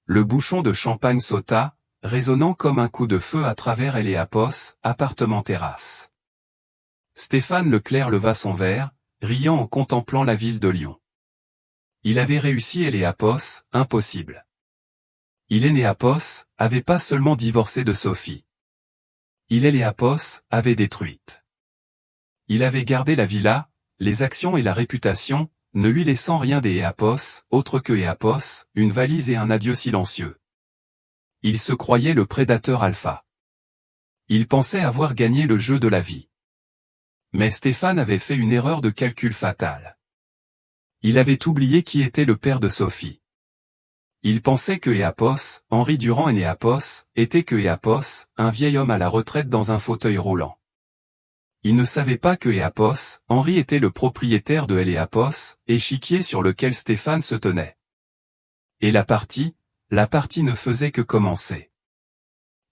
Le bouchon de champagne sauta, résonnant comme un coup de feu à travers Eléapos, appartement-terrasse. Stéphane Leclerc leva son verre, riant en contemplant la ville de Lyon. Il avait réussi Eléapos, impossible. Eléapos avait pas seulement divorcé de Sophie. Eléapos avait détruite. Il avait gardé la villa, les actions et la réputation, ne lui laissant rien d'Eléapos, autre que Eléapos, une valise et un adieu silencieux. Il se croyait le prédateur alpha. Il pensait avoir gagné le jeu de la vie. Mais Stéphane avait fait une erreur de calcul fatale. Il avait oublié qui était le père de Sophie. Il pensait que Eléapos, Henri Durand Eléapos, était que Eléapos, un vieil homme à la retraite dans un fauteuil roulant. Il ne savait pas que Eléapos, Henri était le propriétaire de Eléapos, échiquier sur lequel Stéphane se tenait. Et la partie ne faisait que commencer.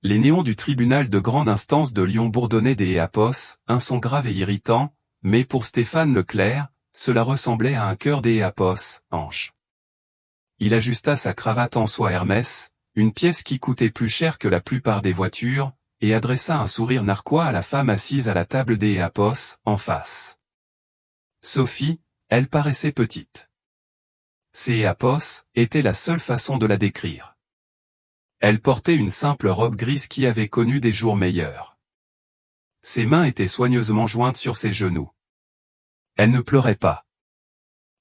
Les néons du tribunal de grande instance de Lyon bourdonnaient d'Eléapos, un son grave et irritant, mais pour Stéphane Leclerc, cela ressemblait à un cœur d'Eléapos, hanche. Il ajusta sa cravate en soie Hermès, une pièce qui coûtait plus cher que la plupart des voitures, et adressa un sourire narquois à la femme assise à la table d'Eléapos, en face. Sophie, elle paraissait petite. Eléapos était la seule façon de la décrire. Elle portait une simple robe grise qui avait connu des jours meilleurs. Ses mains étaient soigneusement jointes sur ses genoux. Elle ne pleurait pas.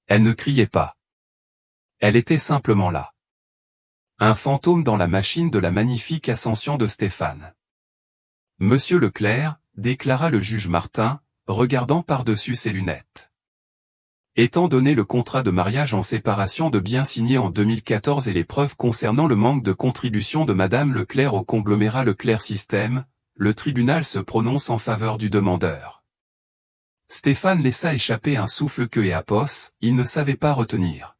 Elle ne criait pas. Elle était simplement là. Un fantôme dans la machine de la magnifique ascension de Stéphane. Monsieur Leclerc, déclara le juge Martin, regardant par-dessus ses lunettes. Étant donné le contrat de mariage en séparation de biens signé en 2014 et les preuves concernant le manque de contribution de Madame Leclerc au conglomérat Leclerc Système, le tribunal se prononce en faveur du demandeur. Stéphane laissa échapper un souffle que Eléapos, il ne savait pas retenir.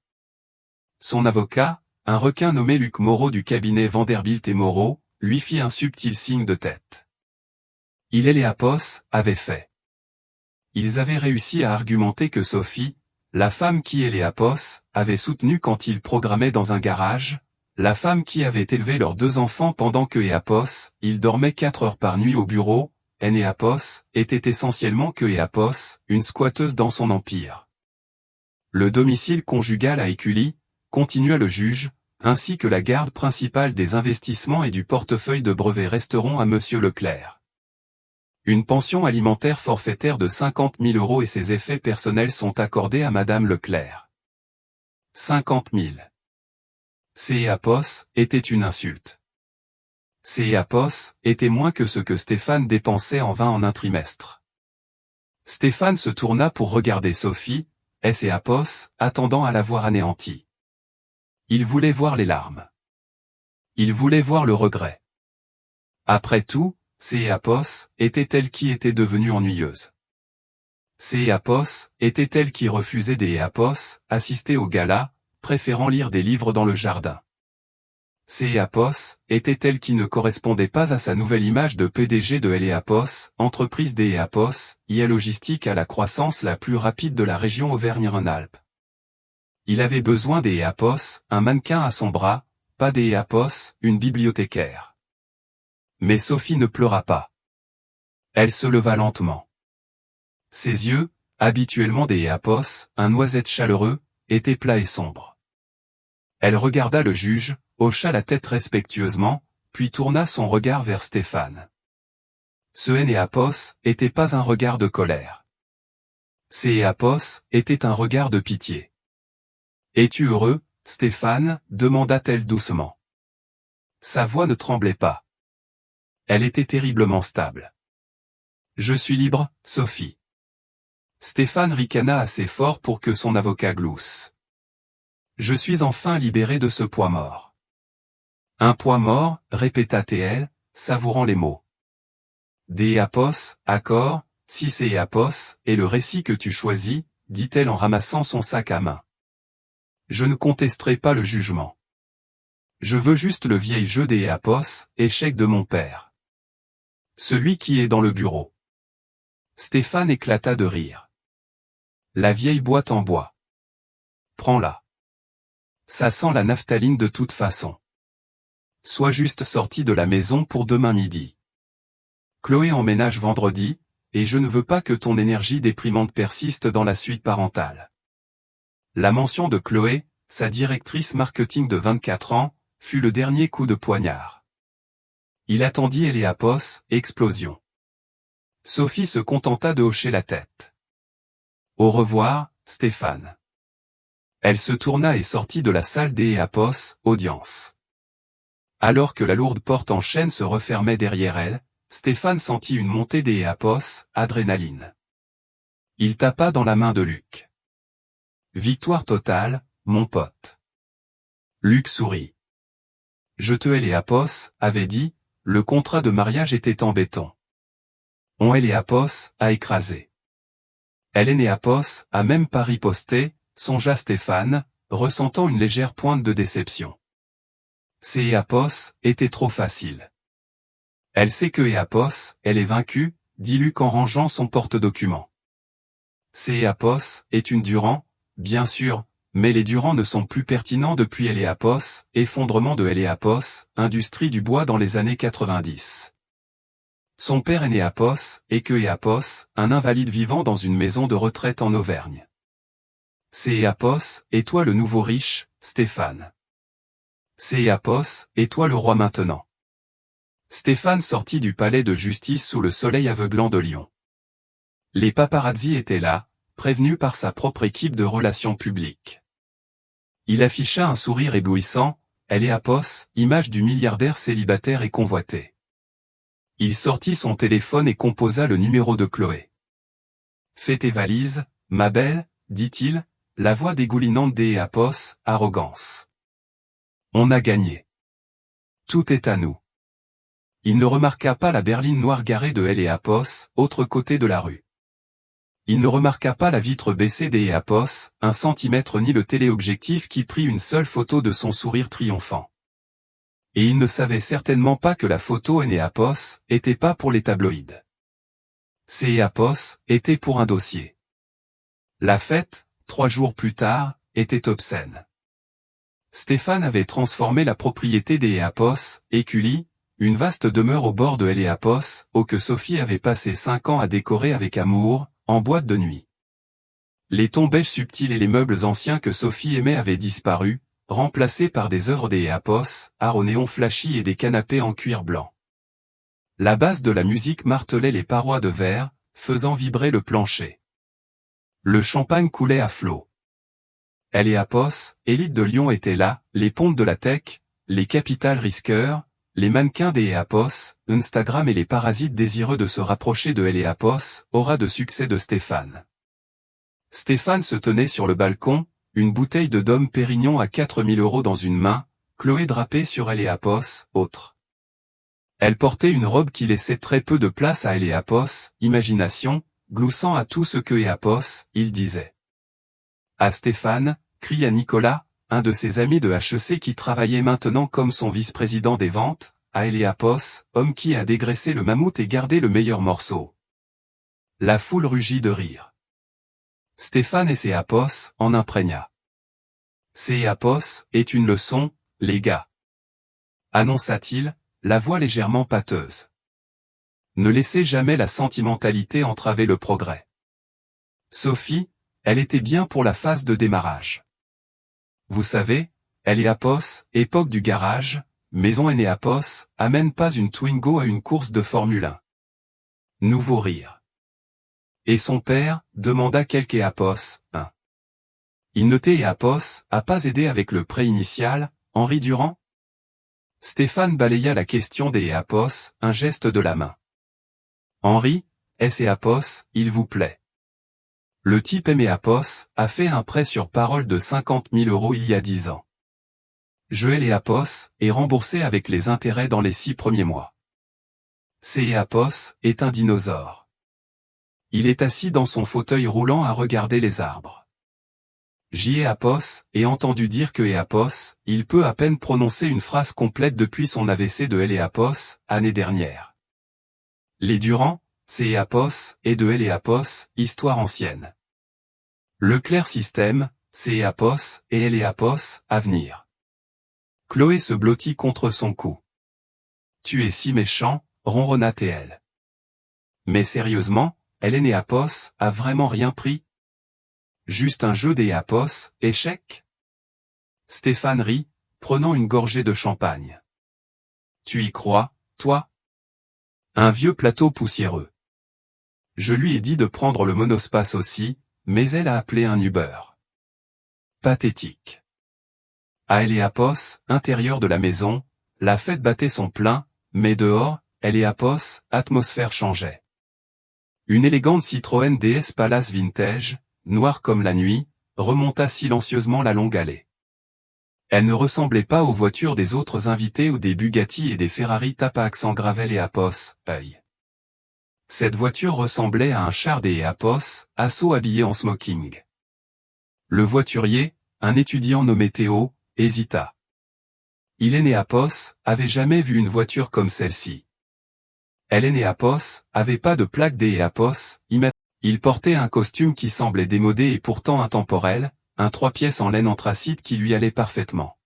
Son avocat, un requin nommé Luc Moreau du cabinet Vanderbilt et Moreau, lui fit un subtil signe de tête. Eléapos avait fait. Ils avaient réussi à argumenter que Sophie, la femme qui Eléapos avait soutenue quand il programmait dans un garage, la femme qui avait élevé leurs 2 enfants pendant que Eléapos, il dormait 4 heures par nuit au bureau, Eléapos, était essentiellement que Eléapos, une squatteuse dans son empire. Le domicile conjugal à Écully, continua le juge, ainsi que la garde principale des investissements et du portefeuille de brevets resteront à Monsieur Leclerc. Une pension alimentaire forfaitaire de 50 000 € et ses effets personnels sont accordés à Madame Leclerc. 50 000. Eléapos était une insulte. Eléapos était moins que ce que Stéphane dépensait en vin en un trimestre. Stéphane se tourna pour regarder Sophie, Eléapos, attendant à la voir anéantie. Il voulait voir les larmes. Il voulait voir le regret. Après tout, Eléapos était-elle qui était devenue ennuyeuse. Eléapos était-elle qui refusait d'Eléapos, assister au gala, préférant lire des livres dans le jardin. Eléapos était-elle qui ne correspondait pas à sa nouvelle image de PDG de Eléapos, entreprise d'Eléapos, IA Logistique à la croissance la plus rapide de la région Auvergne-Rhône-Alpes. Il avait besoin d'Eléapos, un mannequin à son bras, pas d'Eléapos, une bibliothécaire. Mais Sophie ne pleura pas. Elle se leva lentement. Ses yeux, habituellement d'Eléapos, un noisette chaleureux, étaient plats et sombres. Elle regarda le juge, hocha la tête respectueusement, puis tourna son regard vers Stéphane. Ce Eléapos était pas un regard de colère. Eléapos était un regard de pitié. « Es-tu heureux, Stéphane » demanda-t-elle doucement. Sa voix ne tremblait pas. Elle était terriblement stable. « Je suis libre, Sophie. » Stéphane ricana assez fort pour que son avocat glousse. « Je suis enfin libéré de ce poids mort. » « Un poids mort, répéta-t-elle, savourant les mots. « Eléapos, accord, si c'est Eléapos, et le récit que tu choisis, dit-elle en ramassant son sac à main. Je ne contesterai pas le jugement. Je veux juste le vieil jeu d'Eléapos, échec de mon père. Celui qui est dans le bureau. » Stéphane éclata de rire. « La vieille boîte en bois. Prends-la. Ça sent la naphtaline de toute façon. Sois juste sorti de la maison pour demain midi. Chloé emménage vendredi, et je ne veux pas que ton énergie déprimante persiste dans la suite parentale. La mention de Chloé, sa directrice marketing de 24 ans, fut le dernier coup de poignard. Il attendit Eleapos, explosion. Sophie se contenta de hocher la tête. Au revoir, Stéphane. Elle se tourna et sortit de la salle d'Eleapos, audience. Alors que la lourde porte en chêne se refermait derrière elle, Stéphane sentit une montée d'Eleapos, adrénaline. Il tapa dans la main de Luc. Victoire totale, mon pote. Luc sourit. Je te Eleapos, avait dit, le contrat de mariage était en béton. On Eleapos, a écrasé. Eleapos, a même pas riposté, songea Stéphane, ressentant une légère pointe de déception. C'est Eleapos, était trop facile. Elle sait que Eleapos, elle est vaincue, dit Luc en rangeant son porte-document. C'est Eleapos, est une Durand, bien sûr, mais les Durand ne sont plus pertinents depuis Eleapos, effondrement de Eleapos, industrie du bois dans les années 90. Son père Eleapos, et que Eleapos, un invalide vivant dans une maison de retraite en Auvergne. C'est Eleapos, et toi le nouveau riche, Stéphane. C'est Eleapos, et toi le roi maintenant. Stéphane sortit du palais de justice sous le soleil aveuglant de Lyon. Les paparazzi étaient là, prévenus par sa propre équipe de relations publiques. Il afficha un sourire éblouissant, Eleapos, image du milliardaire célibataire et convoité. Il sortit son téléphone et composa le numéro de Chloé. Fais tes valises, ma belle, dit-il, la voix dégoulinante d'Eleapos, arrogance. On a gagné. Tout est à nous. Il ne remarqua pas la berline noire garée de Eleapos, autre côté de la rue. Il ne remarqua pas la vitre baissée d'Eleapos, 1 centimètre ni le téléobjectif qui prit une seule photo de son sourire triomphant. Et il ne savait certainement pas que la photo Eleapos était pas pour les tabloïds. C'est Eleapos, était pour un dossier. La fête, 3 jours plus tard, était obscène. Stéphane avait transformé la propriété d'Eleapos, Écully, une vaste demeure au bord de Eleapos, où que Sophie avait passé 5 ans à décorer avec amour, en boîte de nuit. Les tons beige subtils et les meubles anciens que Sophie aimait avaient disparu, remplacés par des œuvres d'Eleapos, art au néon flashy et des canapés en cuir blanc. La base de la musique martelait les parois de verre, faisant vibrer le plancher. Le champagne coulait à flots. Eleapos, élite de Lyon était là, les pontes de la tech, les capital risqueurs, les mannequins d'Eleapos, Instagram et les parasites désireux de se rapprocher de Eleapos, aura de succès de Stéphane. Stéphane se tenait sur le balcon, une bouteille de Dom Pérignon à 4000 € dans une main, Chloé drapée sur Eleapos, autre. Elle portait une robe qui laissait très peu de place à Eleapos, imagination, gloussant à tout ce que Eleapos, il disait. À Stéphane, cria Nicolas, un de ses amis de HEC qui travaillait maintenant comme son vice-président des ventes, à Eleapos, homme qui a dégraissé le mammouth et gardé le meilleur morceau. La foule rugit de rire. Stéphane et Eleapos en imprégna. Eleapos est une leçon, les gars. Annonça-t-il, la voix légèrement pâteuse. Ne laissez jamais la sentimentalité entraver le progrès. Sophie, elle était bien pour la phase de démarrage. Vous savez, Eleapos, époque du garage, maison Eleapos, amène pas une Twingo à une course de Formule 1. Nouveau rire. Et son père, demanda quelque Eleapos, hein. Il notait Eleapos, a pas aidé avec le prêt initial, Henri Durand? Stéphane balaya la question d'Eleapos, un geste de la main. Henri, est-ce Eleapos, il vous plaît? Le type Eleapos a fait un prêt sur parole de 50 000 € il y a 10 ans. Je Eleapos est remboursé avec les intérêts dans les 6 premiers mois. Eleapos est un dinosaure. Il est assis dans son fauteuil roulant à regarder les arbres. Eleapos est entendu dire que Eleapos, il peut à peine prononcer une phrase complète depuis son AVC de Eleapos, année dernière. Les Durand, Eleapos et de Eleapos, histoire ancienne. Leclerc Système, Eleapos et Eleapos, avenir. Chloé se blottit contre son cou. Tu es si méchant, ronronna Théel. Mais sérieusement, Hélénéapos a vraiment rien pris? Juste un jeu d'Éapos, échec? Stéphane rit, prenant une gorgée de champagne. Tu y crois, toi? Un vieux plateau poussiéreux. Je lui ai dit de prendre le monospace aussi, mais elle a appelé un Uber. Pathétique. À Héléapos, intérieur de la maison, la fête battait son plein, mais dehors, Héléapos, atmosphère changeait. Une élégante Citroën DS Palace Vintage, noire comme la nuit, remonta silencieusement la longue allée. Elle ne ressemblait pas aux voitures des autres invités ou des Bugatti et des Ferrari tape à accent grave Héléapos, œil. Cette voiture ressemblait à un char des Héléapos, assaut habillé en smoking. Le voiturier, un étudiant nommé Théo, hésita. Hélénéapos avait jamais vu une voiture comme celle-ci. Hélénéapos avait pas de plaque d'Héléapos, il portait un costume qui semblait démodé et pourtant intemporel, un 3 pièces en laine anthracite qui lui allait parfaitement.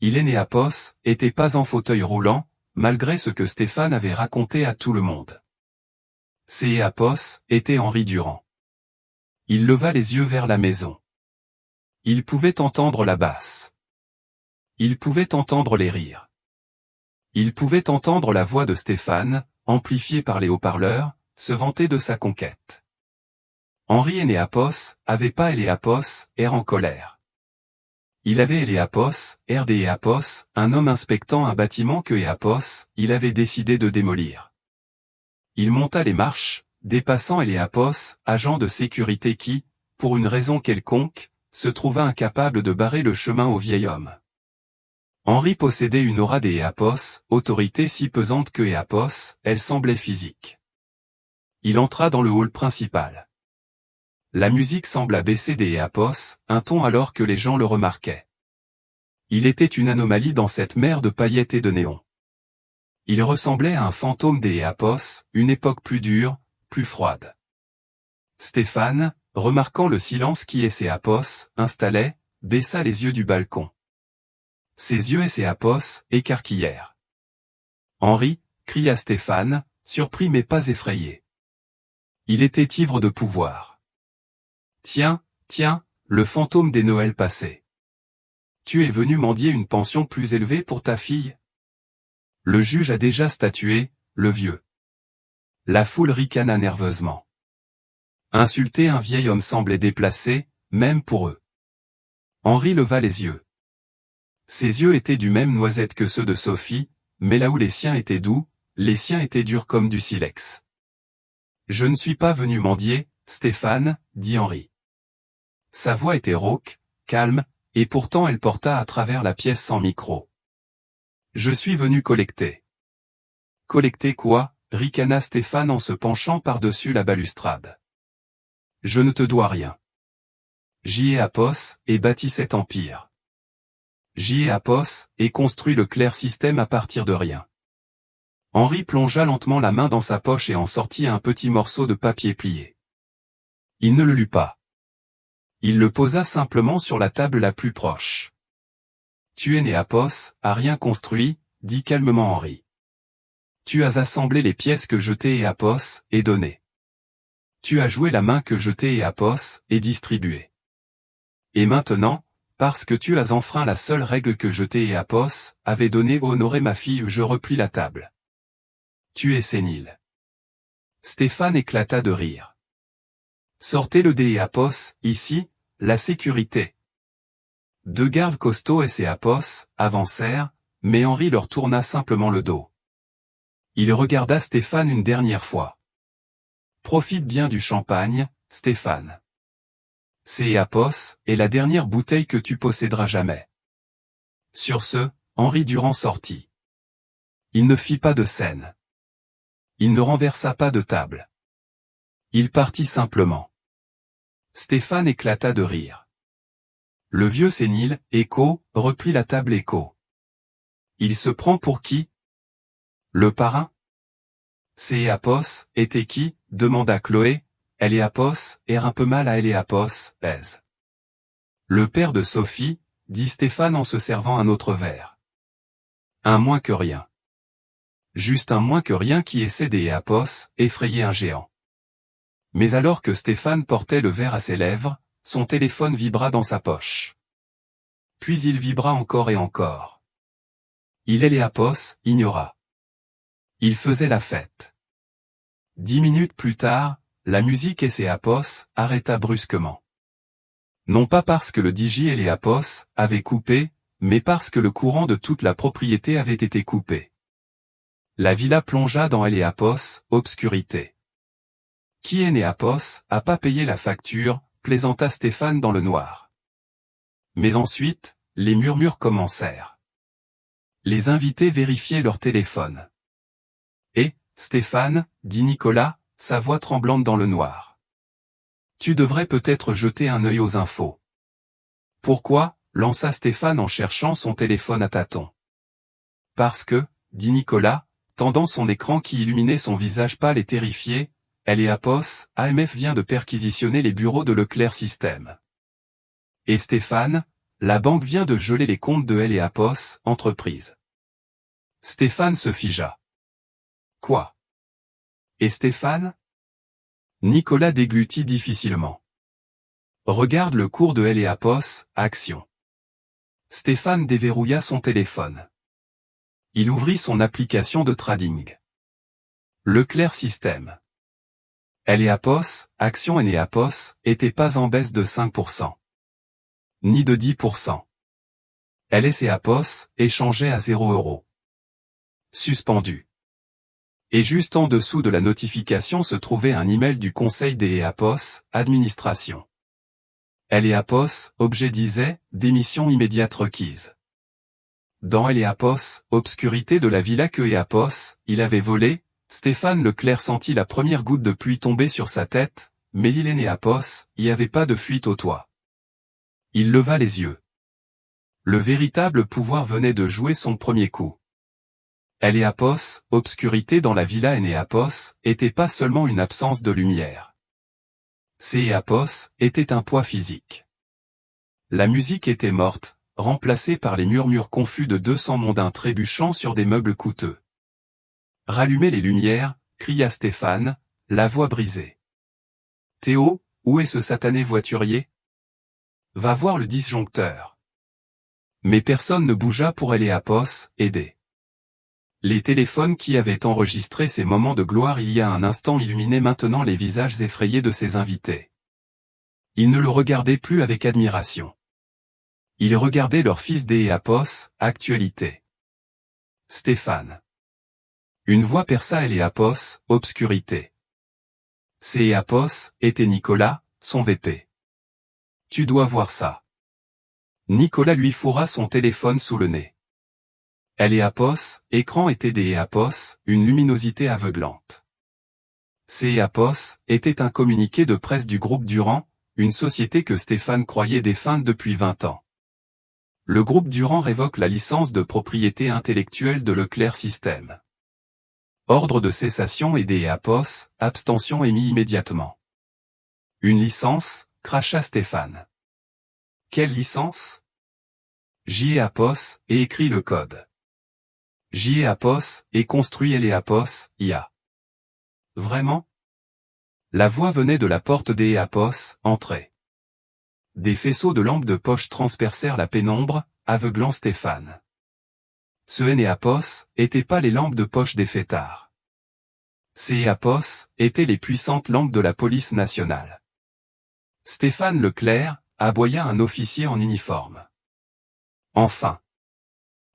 Hélénéapos était pas en fauteuil roulant, malgré ce que Stéphane avait raconté à tout le monde. Héléapos était Henri Durand. Il leva les yeux vers la maison. Il pouvait entendre la basse. Il pouvait entendre les rires. Il pouvait entendre la voix de Stéphane, amplifiée par les haut-parleurs, se vanter de sa conquête. Henri Héléapos avait pas Héléapos, air en colère. Il avait Héléapos, air d'Héléapos, un homme inspectant un bâtiment que Héléapos, il avait décidé de démolir. Il monta les marches, dépassant Héléapos, agent de sécurité qui, pour une raison quelconque, se trouva incapable de barrer le chemin au vieil homme. Henri possédait une aura d'Héléapos, autorité si pesante que Héléapos, elle semblait physique. Il entra dans le hall principal. La musique sembla baisser d'Héléapos, un ton alors que les gens le remarquaient. Il était une anomalie dans cette mer de paillettes et de néons. Il ressemblait à un fantôme d'Héléapos, une époque plus dure, plus froide. Stéphane, remarquant le silence qui Héléapos installait, baissa les yeux du balcon. Ses yeux Héléapos écarquillèrent. Henri, cria Stéphane, surpris mais pas effrayé. Il était ivre de pouvoir. Tiens, le fantôme des Noëls passés. Tu es venu mendier une pension plus élevée pour ta fille? Le juge a déjà statué, le vieux. La foule ricana nerveusement. Insulter un vieil homme semblait déplacé, même pour eux. Henri leva les yeux. Ses yeux étaient du même noisette que ceux de Sophie, mais là où les siens étaient doux, les siens étaient durs comme du silex. Je ne suis pas venu mendier, Stéphane, dit Henri. Sa voix était rauque, calme, et pourtant elle porta à travers la pièce sans micro. Je suis venu collecter. Collecter quoi? Ricana Stéphane en se penchant par-dessus la balustrade. Je ne te dois rien. Héléapos et bâti cet empire. Héléapos et construit le clair système à partir de rien. Henri plongea lentement la main dans sa poche et en sortit un petit morceau de papier plié. Il ne le lut pas. Il le posa simplement sur la table la plus proche. Tu Héléapos a rien construit, dit calmement Henri. Tu as assemblé les pièces que je t'ai Héléapos et donné. Tu as joué la main que je t'ai Héléapos et distribué. Et maintenant, parce que tu as enfreint la seule règle que je t'ai Héléapos avait donnée honorer ma fille, je replie la table. Tu es sénile. Stéphane éclata de rire. Sortez le Héléapos, ici, la sécurité. Deux gardes costauds Héléapos avancèrent, mais Henri leur tourna simplement le dos. Il regarda Stéphane une dernière fois. Profite bien du champagne, Stéphane. Héléapos est la dernière bouteille que tu posséderas jamais. Sur ce, Henri Durand sortit. Il ne fit pas de scène. Il ne renversa pas de table. Il partit simplement. Stéphane éclata de rire. Le vieux sénile, replie la table Il se prend pour qui? Le parrain? Héléapos était qui? Demanda Chloé. Héléapos, un peu mal à Héléapos, aise. Le père de Sophie, dit Stéphane en se servant un autre verre. Un moins que rien. Juste un moins que rien qui essaie d'effrayer un géant. Mais alors que Stéphane portait le verre à ses lèvres, son téléphone vibra dans sa poche. Puis il vibra encore et encore. Il ignora. Il faisait la fête. 10 minutes plus tard, la musique arrêta brusquement. Non pas parce que le DJ avait coupé, mais parce que le courant de toute la propriété avait été coupé. La villa plongea dans obscurité. Qui a pas payé la facture, plaisanta Stéphane dans le noir. Mais ensuite, les murmures commencèrent. Les invités vérifiaient leur téléphone. Et, Stéphane, dit Nicolas, sa voix tremblante dans le noir. Tu devrais peut-être jeter un œil aux infos. Pourquoi, lança Stéphane en cherchant son téléphone à tâtons. Parce que, dit Nicolas, tendant son écran qui illuminait son visage pâle et terrifié, AMF vient de perquisitionner les bureaux de Leclerc Système. Et Stéphane, la banque vient de geler les comptes de entreprise. Stéphane se figea. Quoi? Et Stéphane? Nicolas déglutit difficilement. Regarde le cours de action. Stéphane déverrouilla son téléphone. Il ouvrit son application de trading. Leclerc Système. action était pas en baisse de 5%. Ni de 10%. échangeait à 0 €. Suspendu. Et juste en dessous de la notification se trouvait un email du conseil des administration. Objet disait, démission immédiate requise. Dans obscurité de la villa que il avait volé, Stéphane Leclerc sentit la première goutte de pluie tomber sur sa tête, mais il y avait pas de fuite au toit. Il leva les yeux. Le véritable pouvoir venait de jouer son premier coup. Obscurité dans la villa était pas seulement une absence de lumière. Était un poids physique. La musique était morte, remplacée par les murmures confus de 200 mondains trébuchant sur des meubles coûteux. Rallumez les lumières, cria Stéphane, la voix brisée. Théo, où est ce satané voiturier? Va voir le disjoncteur. Mais personne ne bougea pour aider. Les téléphones qui avaient enregistré ces moments de gloire il y a un instant illuminaient maintenant les visages effrayés de ses invités. Ils ne le regardaient plus avec admiration. Ils regardaient leur fils actualité. Stéphane. Une voix perça obscurité. Était Nicolas, son VP. Tu dois voir ça. Nicolas lui fourra son téléphone sous le nez. Écran était une luminosité aveuglante. était un communiqué de presse du groupe Durand, une société que Stéphane croyait défunte depuis 20 ans. Le groupe Durand révoque la licence de propriété intellectuelle de Leclerc Système. Ordre de cessation et abstention émis immédiatement. Une licence, cracha Stéphane. Quelle licence? J'y ai et écrit le code. J'y ai et construit IA. Vraiment? La voix venait de la porte des entrée. Des faisceaux de lampes de poche transpercèrent la pénombre, aveuglant Stéphane. Ce étaient pas les lampes de poche des fêtards. Ces étaient les puissantes lampes de la police nationale. Stéphane Leclerc, aboya un officier en uniforme. Enfin.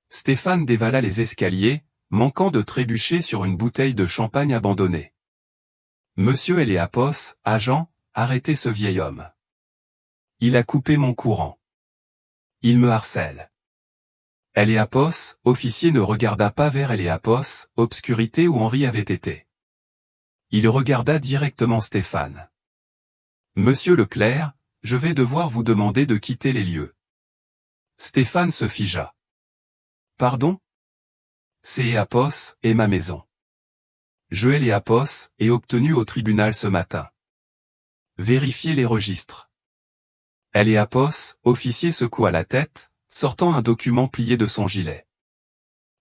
Stéphane dévala les escaliers, manquant de trébucher sur une bouteille de champagne abandonnée. Monsieur agent, arrêtez ce vieil homme. Il a coupé mon courant. Il me harcèle. Officier ne regarda pas vers obscurité où Henri avait été. Il regarda directement Stéphane. Monsieur Leclerc, je vais devoir vous demander de quitter les lieux. Stéphane se figea. Pardon? C'est et ma maison. Je ai obtenu au tribunal ce matin. Vérifiez les registres. Officier secoua la tête, sortant un document plié de son gilet.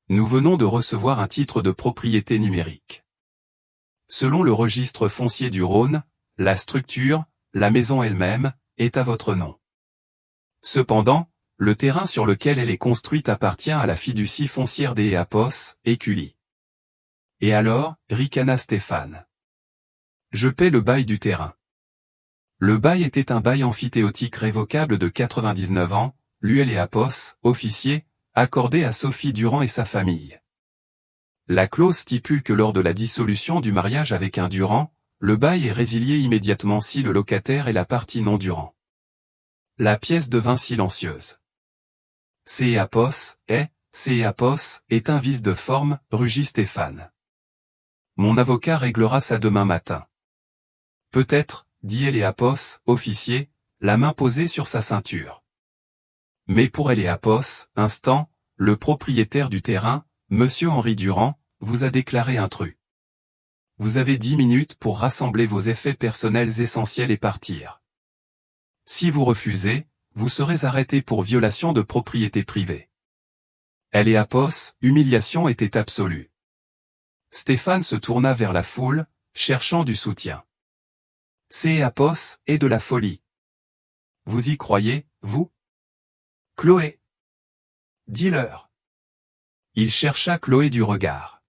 Nous venons de recevoir un titre de propriété numérique. Selon le registre foncier du Rhône, la structure, la maison elle-même, est à votre nom. Cependant, le terrain sur lequel elle est construite appartient à la fiducie foncière des Apos, Écully. Et alors, ricana Stéphane. Je paie le bail du terrain. Le bail était un bail amphithéotique révocable de 99 ans, l'UL et Apos, officier, accordé à Sophie Durand et sa famille. La clause stipule que lors de la dissolution du mariage avec un Durand, le bail est résilié immédiatement si le locataire est la partie non Durand. La pièce devint silencieuse. C'est Apos est un vice de forme, rugit Stéphane. Mon avocat réglera ça demain matin. Peut-être, dit Apos, officier, la main posée sur sa ceinture. Mais pour Apos, instant, le propriétaire du terrain, Monsieur Henri Durand, vous a déclaré intrus. Vous avez 10 minutes pour rassembler vos effets personnels essentiels et partir. Si vous refusez, vous serez arrêté pour violation de propriété privée. Apos, humiliation était absolue. Stéphane se tourna vers la foule, cherchant du soutien. Apos est de la folie. Vous y croyez, vous? Chloé. Dis-leur. Il chercha Chloé du regard.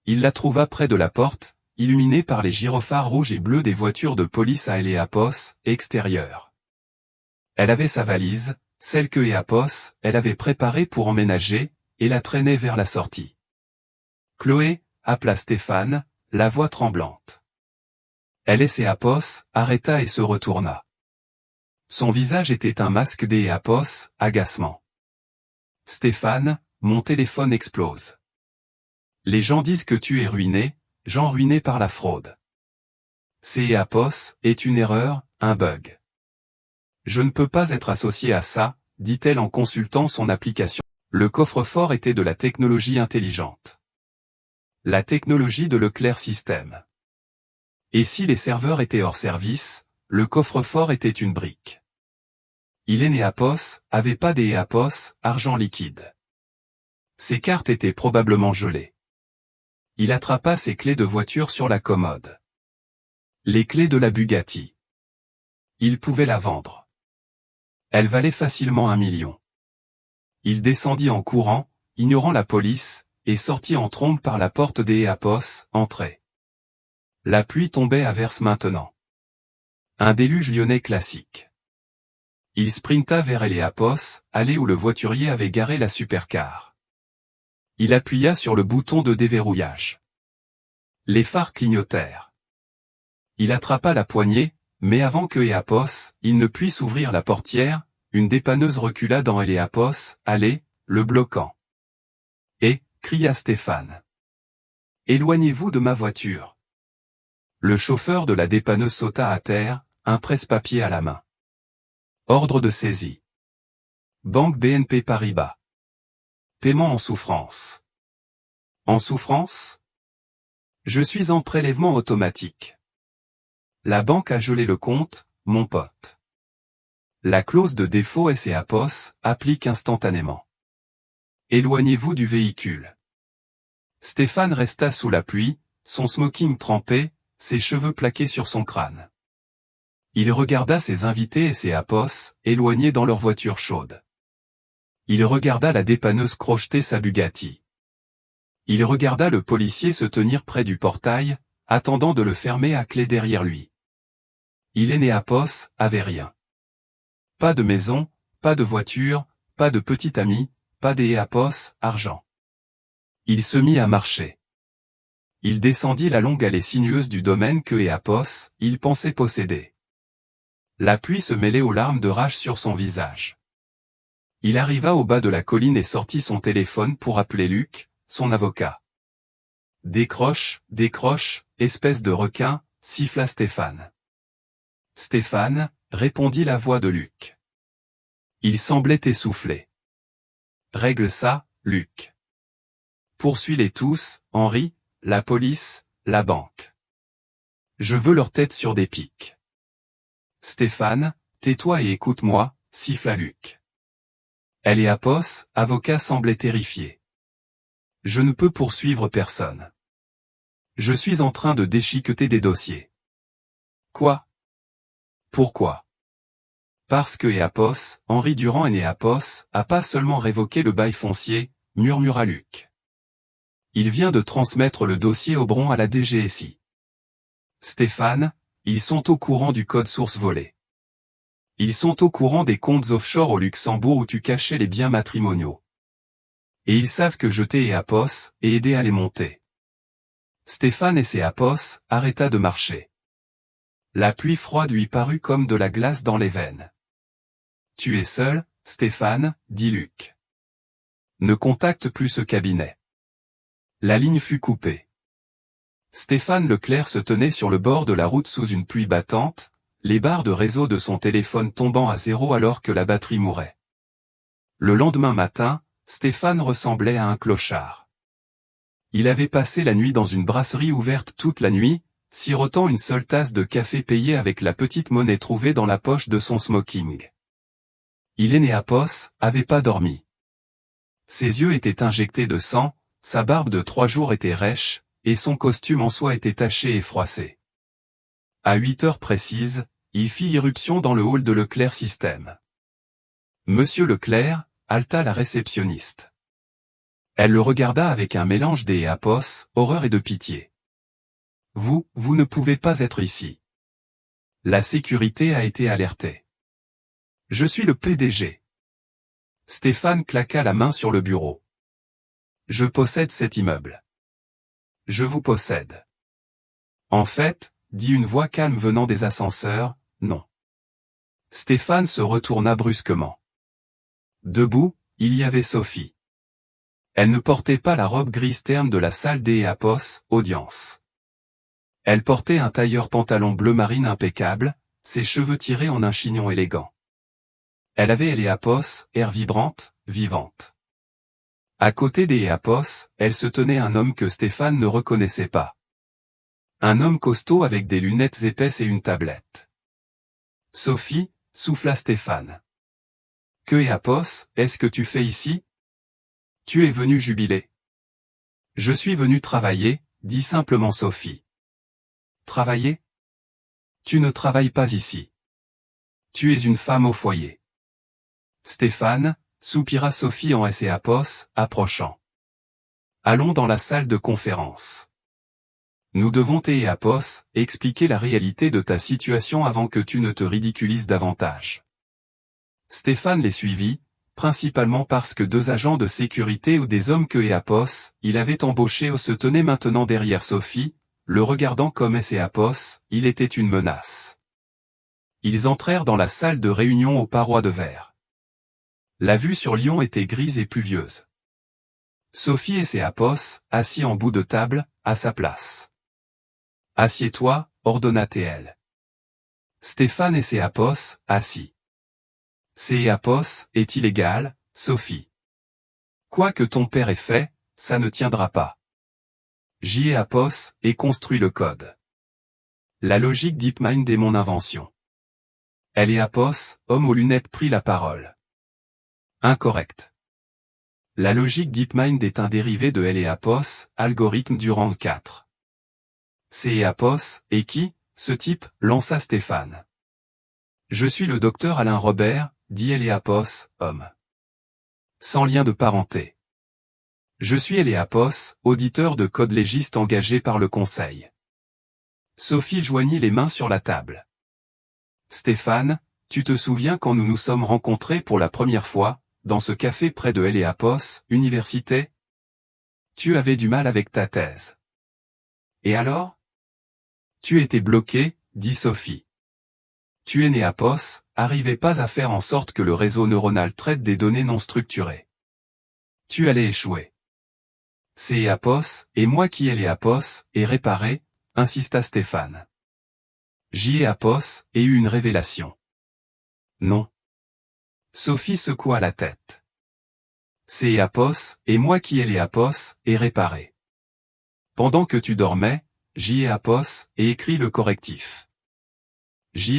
Il la trouva près de la porte, illuminée par les gyrophares rouges et bleus des voitures de police à Apos, extérieure. Elle avait sa valise, celle que Apos, elle avait préparée pour emménager, et la traînait vers la sortie. Chloé, appela Stéphane, la voix tremblante. Apos, arrêta et se retourna. Son visage était un masque Apos, agacement. Stéphane, mon téléphone explose. Les gens disent que tu es ruiné, gens ruinés par la fraude. Apos est une erreur, un bug. Je ne peux pas être associé à ça, dit-elle en consultant son application. Le coffre-fort était de la technologie intelligente. La technologie de Leclerc System. Et si les serveurs étaient hors service, le coffre-fort était une brique. Apos avait pas Apos, argent liquide. Ses cartes étaient probablement gelées. Il attrapa ses clés de voiture sur la commode. Les clés de la Bugatti. Il pouvait la vendre. Elle valait facilement 1 million. Il descendit en courant, ignorant la police, et sortit en trombe par la porte Apos, entrée. La pluie tombait à verse maintenant. Un déluge lyonnais classique. Il sprinta vers Apos, allée où le voiturier avait garé la supercar. Il appuya sur le bouton de déverrouillage. Les phares clignotèrent. Il attrapa la poignée, mais avant que Apos, il ne puisse ouvrir la portière, une dépanneuse recula dans Apos, allez, le bloquant. Et, cria Stéphane. Éloignez-vous de ma voiture. Le chauffeur de la dépanneuse sauta à terre, un presse-papier à la main. Ordre de saisie. Banque BNP Paribas. Paiement en souffrance. En souffrance? Je suis en prélèvement automatique. La banque a gelé le compte, mon pote. La clause de défaut Apos applique instantanément. Éloignez-vous du véhicule. Stéphane resta sous la pluie, son smoking trempé, ses cheveux plaqués sur son crâne. Il regarda ses invités Apos, éloignés dans leur voiture chaude. Il regarda la dépanneuse crocheter sa Bugatti. Il regarda le policier se tenir près du portail, attendant de le fermer à clé derrière lui. Apos avait rien. Pas de maison, pas de voiture, pas de petit ami, pas Apos, argent. Il se mit à marcher. Il descendit la longue allée sinueuse du domaine que Apos, il pensait posséder. La pluie se mêlait aux larmes de rage sur son visage. Il arriva au bas de la colline et sortit son téléphone pour appeler Luc, son avocat. Décroche, espèce de requin, siffla Stéphane. Stéphane, répondit la voix de Luc. Il semblait essoufflé. Règle ça, Luc. Poursuis-les tous, Henri, la police, la banque. Je veux leur tête sur des pics. Stéphane, tais-toi et écoute-moi, siffla Luc. Elle et Apos, avocat semblait terrifié. Je ne peux poursuivre personne. Je suis en train de déchiqueter des dossiers. Quoi? Pourquoi? Parce que Apos, Henri Durand et Apos, a pas seulement révoqué le bail foncier, murmura Luc. Il vient de transmettre le dossier Aubron à la DGSI. Stéphane, ils sont au courant du code source volé. Ils sont au courant des comptes offshore au Luxembourg où tu cachais les biens matrimoniaux. Et ils savent que je t'ai Apos, et aidé à les monter. Stéphane et ses Apos, arrêta de marcher. La pluie froide lui parut comme de la glace dans les veines. Tu es seul, Stéphane, dit Luc. Ne contacte plus ce cabinet. La ligne fut coupée. Stéphane Leclerc se tenait sur le bord de la route sous une pluie battante, les barres de réseau de son téléphone tombant à zéro alors que la batterie mourait. Le lendemain matin, Stéphane ressemblait à un clochard. Il avait passé la nuit dans une brasserie ouverte toute la nuit, sirotant une seule tasse de café payée avec la petite monnaie trouvée dans la poche de son smoking. Il et Apos avait pas dormi. Ses yeux étaient injectés de sang, sa barbe de 3 jours était rêche, et son costume en soie était taché et froissé. À 8 heures précises, il fit irruption dans le hall de Leclerc Système. Monsieur Leclerc, halta la réceptionniste. Elle le regarda avec un mélange d'Apos, horreur et de pitié. Vous ne pouvez pas être ici. La sécurité a été alertée. Je suis le PDG. Stéphane claqua la main sur le bureau. Je possède cet immeuble. Je vous possède. En fait, dit une voix calme venant des ascenseurs, non. Stéphane se retourna brusquement. Debout, il y avait Sophie. Elle ne portait pas la robe grise terne de la salle des Apos, audience. Elle portait un tailleur pantalon bleu marine impeccable, ses cheveux tirés en un chignon élégant. Elle avait les Apos, air vibrante, vivante. À côté des Apos, elle se tenait un homme que Stéphane ne reconnaissait pas. Un homme costaud avec des lunettes épaisses et une tablette. Sophie, souffla Stéphane. Que Apos, est-ce que tu fais ici? Tu es venu jubiler. Je suis venu travailler, dit simplement Sophie. Travailler? Tu ne travailles pas ici. Tu es une femme au foyer. Stéphane, soupira Sophie en Apos, approchant. Allons dans la salle de conférence. Nous devons Apos, expliquer la réalité de ta situation avant que tu ne te ridiculises davantage. Stéphane les suivit, principalement parce que 2 agents de sécurité ou des hommes que Apos, il avait embauchés se tenaient maintenant derrière Sophie, le regardant comme Apos, il était une menace. Ils entrèrent dans la salle de réunion aux parois de verre. La vue sur Lyon était grise et pluvieuse. Sophie et Apos, assis en bout de table, à sa place. Assieds-toi, ordonna TL. Stéphane et Apos, assis. Apos, est illégal, Sophie. Quoi que ton père ait fait, ça ne tiendra pas. Apos, et construit le code. La logique DeepMind est mon invention. Elle et Apos, homme aux lunettes prit la parole. Incorrect. La logique DeepMind est un dérivé de Apos, algorithme Durand 4. Apos, et qui, ce type, lança Stéphane. Je suis le docteur Alain Robert, dit Apos, homme. Sans lien de parenté. Je suis Apos, auditeur de code légiste engagé par le conseil. Sophie joignit les mains sur la table. Stéphane, tu te souviens quand nous nous sommes rencontrés pour la première fois, dans ce café près de Apos, université? Tu avais du mal avec ta thèse. Et alors? Tu étais bloqué, dit Sophie. Tu Apos, arrivais pas à faire en sorte que le réseau neuronal traite des données non structurées. Tu allais échouer. Apos, et moi qui Apos, et réparé, insista Stéphane. Apos, et eut une révélation. Non. Sophie secoua la tête. Apos, et moi qui Apos, et réparé. Pendant que tu dormais, Apos, et écrit le correctif.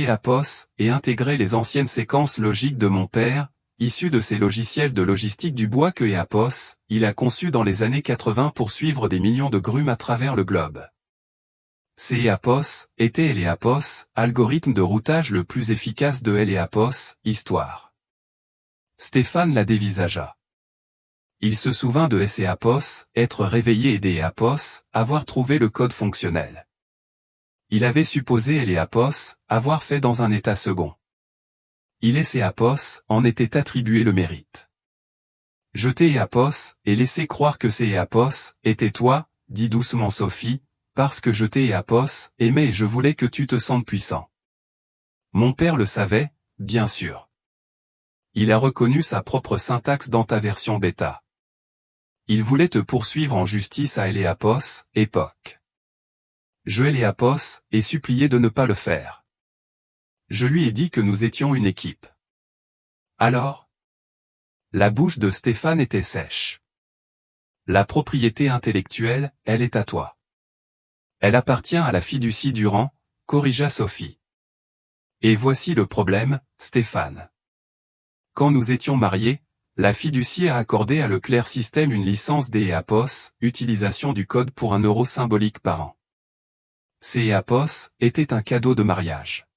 Apos, et intégrer les anciennes séquences logiques de mon père, issu de ces logiciels de logistique du bois que Eapos, il a conçu dans les années 80 pour suivre des millions de grumes à travers le globe. Eapos était Eapos, algorithme de routage le plus efficace de Eapos, histoire. Stéphane la dévisagea. Il se souvint de Eapos, être réveillé et d'Eapos, avoir trouvé le code fonctionnel. Il avait supposé Eapos, avoir fait dans un état second. Eapos en était attribué le mérite. Jetez Eapos, et laissez croire que c'est Eapos, était toi, dit doucement Sophie, parce que je t'ai Eapos, aimé et je voulais que tu te sentes puissant. Mon père le savait, bien sûr. Il a reconnu sa propre syntaxe dans ta version bêta. Il voulait te poursuivre en justice à Eapos, époque. Je Eapos, et supplié de ne pas le faire. Je lui ai dit que nous étions une équipe. Alors? La bouche de Stéphane était sèche. La propriété intellectuelle, elle est à toi. Elle appartient à la fiducie Durand, corrigea Sophie. Et voici le problème, Stéphane. Quand nous étions mariés, la fiducie a accordé à Leclerc System une licence d'Eapos, utilisation du code pour €1 symbolique par an. Eapos était un cadeau de mariage.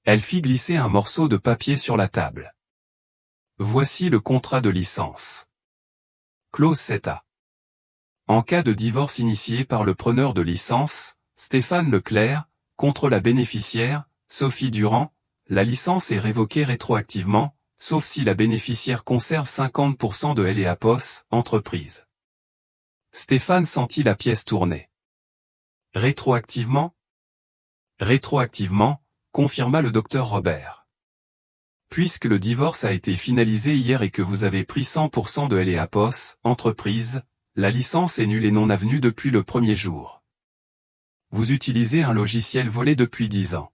Elle fit glisser un morceau de papier sur la table. Voici le contrat de licence. Clause 7a. En cas de divorce initié par le preneur de licence, Stéphane Leclerc, contre la bénéficiaire, Sophie Durand, la licence est révoquée rétroactivement, sauf si la bénéficiaire conserve 50% de Eapos, entreprise. Stéphane sentit la pièce tourner. Rétroactivement? Rétroactivement, confirma le docteur Robert. Puisque le divorce a été finalisé hier et que vous avez pris 100% de Eapos, entreprise, la licence est nulle et non avenue depuis le premier jour. Vous utilisez un logiciel volé depuis 10 ans.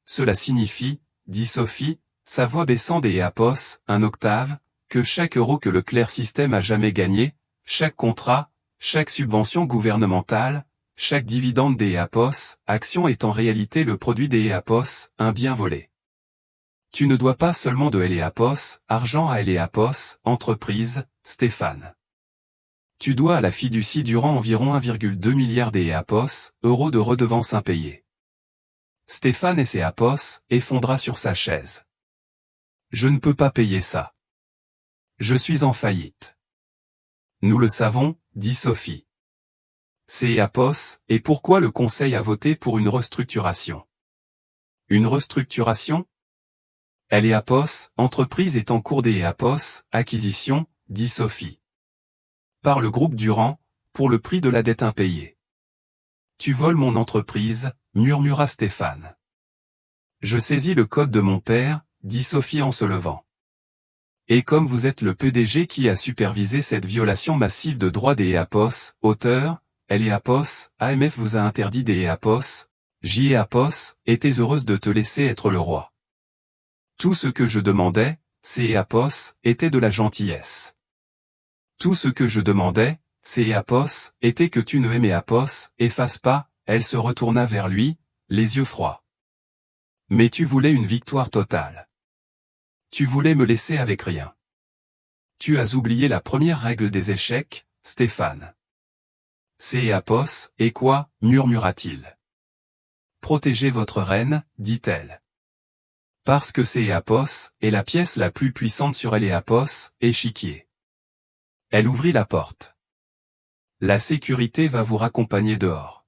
Cela signifie, dit Sophie, sa voix baissant d'Eapos, un octave, que chaque euro que Leclerc System a jamais gagné, chaque contrat, chaque subvention gouvernementale, chaque dividende d'Eapos, action est en réalité le produit d'Eapos, un bien volé. Tu ne dois pas seulement de Eapos, argent à Eapos, entreprise, Stéphane. Tu dois à la fiducie Durand environ 1,2 milliard d'Eapos, euros de redevances impayées. Stéphane Eapos effondra sur sa chaise. Je ne peux pas payer ça. Je suis en faillite. Nous le savons, dit Sophie. Eapos, et pourquoi le Conseil a voté pour une restructuration? Une restructuration? Eapos, entreprise est en cours d'Eapos, acquisition, dit Sophie. Par le groupe Durand, pour le prix de la dette impayée. Tu voles mon entreprise, murmura Stéphane. Je saisis le code de mon père, dit Sophie en se levant. Et comme vous êtes le PDG qui a supervisé cette violation massive de droits d'Eapos, auteur, Eapos, AMF vous a interdit d'Eapos, Eapos, était heureuse de te laisser être le roi. Tout ce que je demandais, Eapos, était de la gentillesse. Tout ce que je demandais, Eapos, était que tu ne Eapos, efface pas, elle se retourna vers lui, les yeux froids. Mais tu voulais une victoire totale. Tu voulais me laisser avec rien. Tu as oublié la première règle des échecs, Stéphane. Eapos, et quoi, murmura-t-il. Protégez votre reine, dit-elle. Parce que Eapos est la pièce la plus puissante sur Eapos, échiquier. Elle ouvrit la porte. La sécurité va vous raccompagner dehors.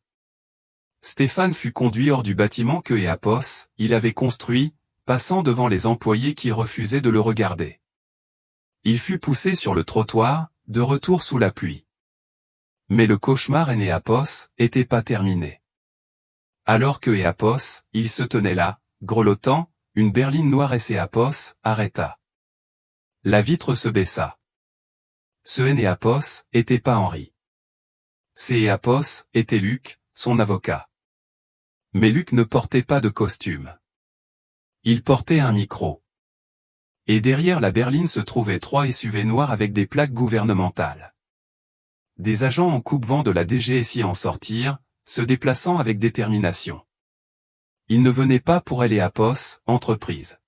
Stéphane fut conduit hors du bâtiment que Eapos, il avait construit, passant devant les employés qui refusaient de le regarder. Il fut poussé sur le trottoir, de retour sous la pluie. Mais le cauchemar Eapos était pas terminé. Alors que Eapos, il se tenait là, grelottant, une berline noire Eapos arrêta. La vitre se baissa. Ce Eapos était pas Henri. Eapos était Luc, son avocat. Mais Luc ne portait pas de costume. Il portait un micro. Et derrière la berline se trouvaient 3 SUV noirs avec des plaques gouvernementales. Des agents en coupe-vent de la DGSI en sortirent, se déplaçant avec détermination. Ils ne venaient pas pour Eapos, entreprise.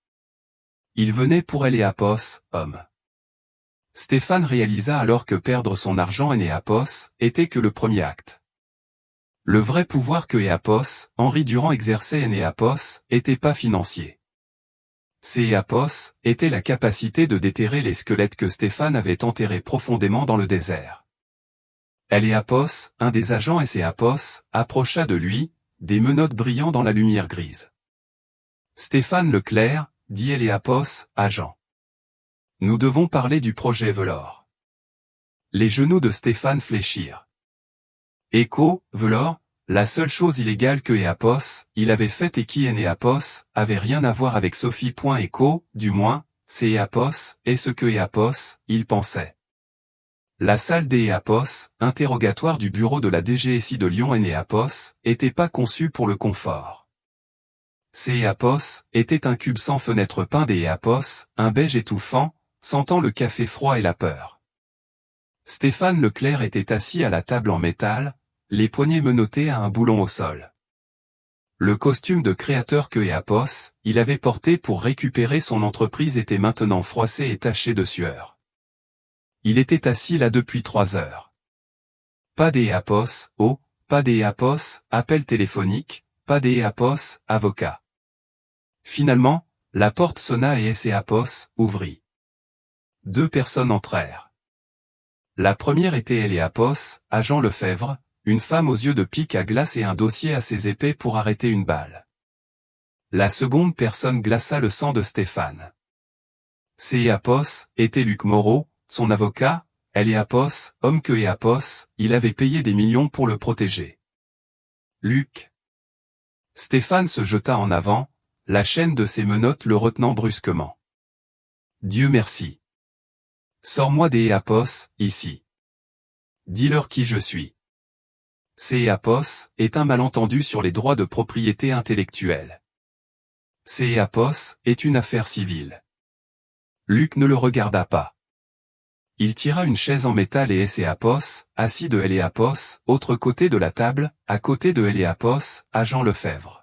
Il venait pour Eléapos, homme. Stéphane réalisa alors que perdre son argent Enéapos était que le premier acte. Le vrai pouvoir que Éapos, Henri Durand exerçait Enéapos, était pas financier. Éapos était la capacité de déterrer les squelettes que Stéphane avait enterrés profondément dans le désert. Eléapos, un des agents Éapos, approcha de lui, des menottes brillant dans la lumière grise. Stéphane Leclerc, dit Eléapos, agent. Nous devons parler du projet Velor. Les genoux de Stéphane fléchirent. Écho, Velor, la seule chose illégale que Éapos, il avait faite et qui Enéapos, avait rien à voir avec Sophie. Écho, du moins, c'est Éapos, et ce que Éapos, il pensait. La salle d'Éapos, interrogatoire du bureau de la DGSI de Lyon Enéapos, était pas conçue pour le confort. Éapos était un cube sans fenêtre peint d'Éapos, un beige étouffant, sentant le café froid et la peur. Stéphane Leclerc était assis à la table en métal, les poignets menottés à un boulon au sol. Le costume de créateur que Éapos, il avait porté pour récupérer son entreprise était maintenant froissé et taché de sueur. Il était assis là depuis 3 heures. Pas d'Éapos, oh, pas d'Éapos, appel téléphonique, pas d'Éapos, avocat. Finalement, la porte sonna et Éapos ouvrit. 2 personnes entrèrent. La première était Eléapos, agent Lefebvre, une femme aux yeux de pique à glace et un dossier assez épais pour arrêter une balle. La seconde personne glaça le sang de Stéphane. Éapos était Luc Moreau, son avocat, Eléapos, homme que Éapos, il avait payé des millions pour le protéger. Luc. Stéphane se jeta en avant, la chaîne de ses menottes le retenant brusquement. Dieu merci. Sors-moi d'Éapos, ici. Dis-leur qui je suis. Éapos est un malentendu sur les droits de propriété intellectuelle. Éapos est une affaire civile. Luc ne le regarda pas. Il tira une chaise en métal et Éapos, assis de Eléapos, autre côté de la table, à côté de Eléapos, agent Lefebvre.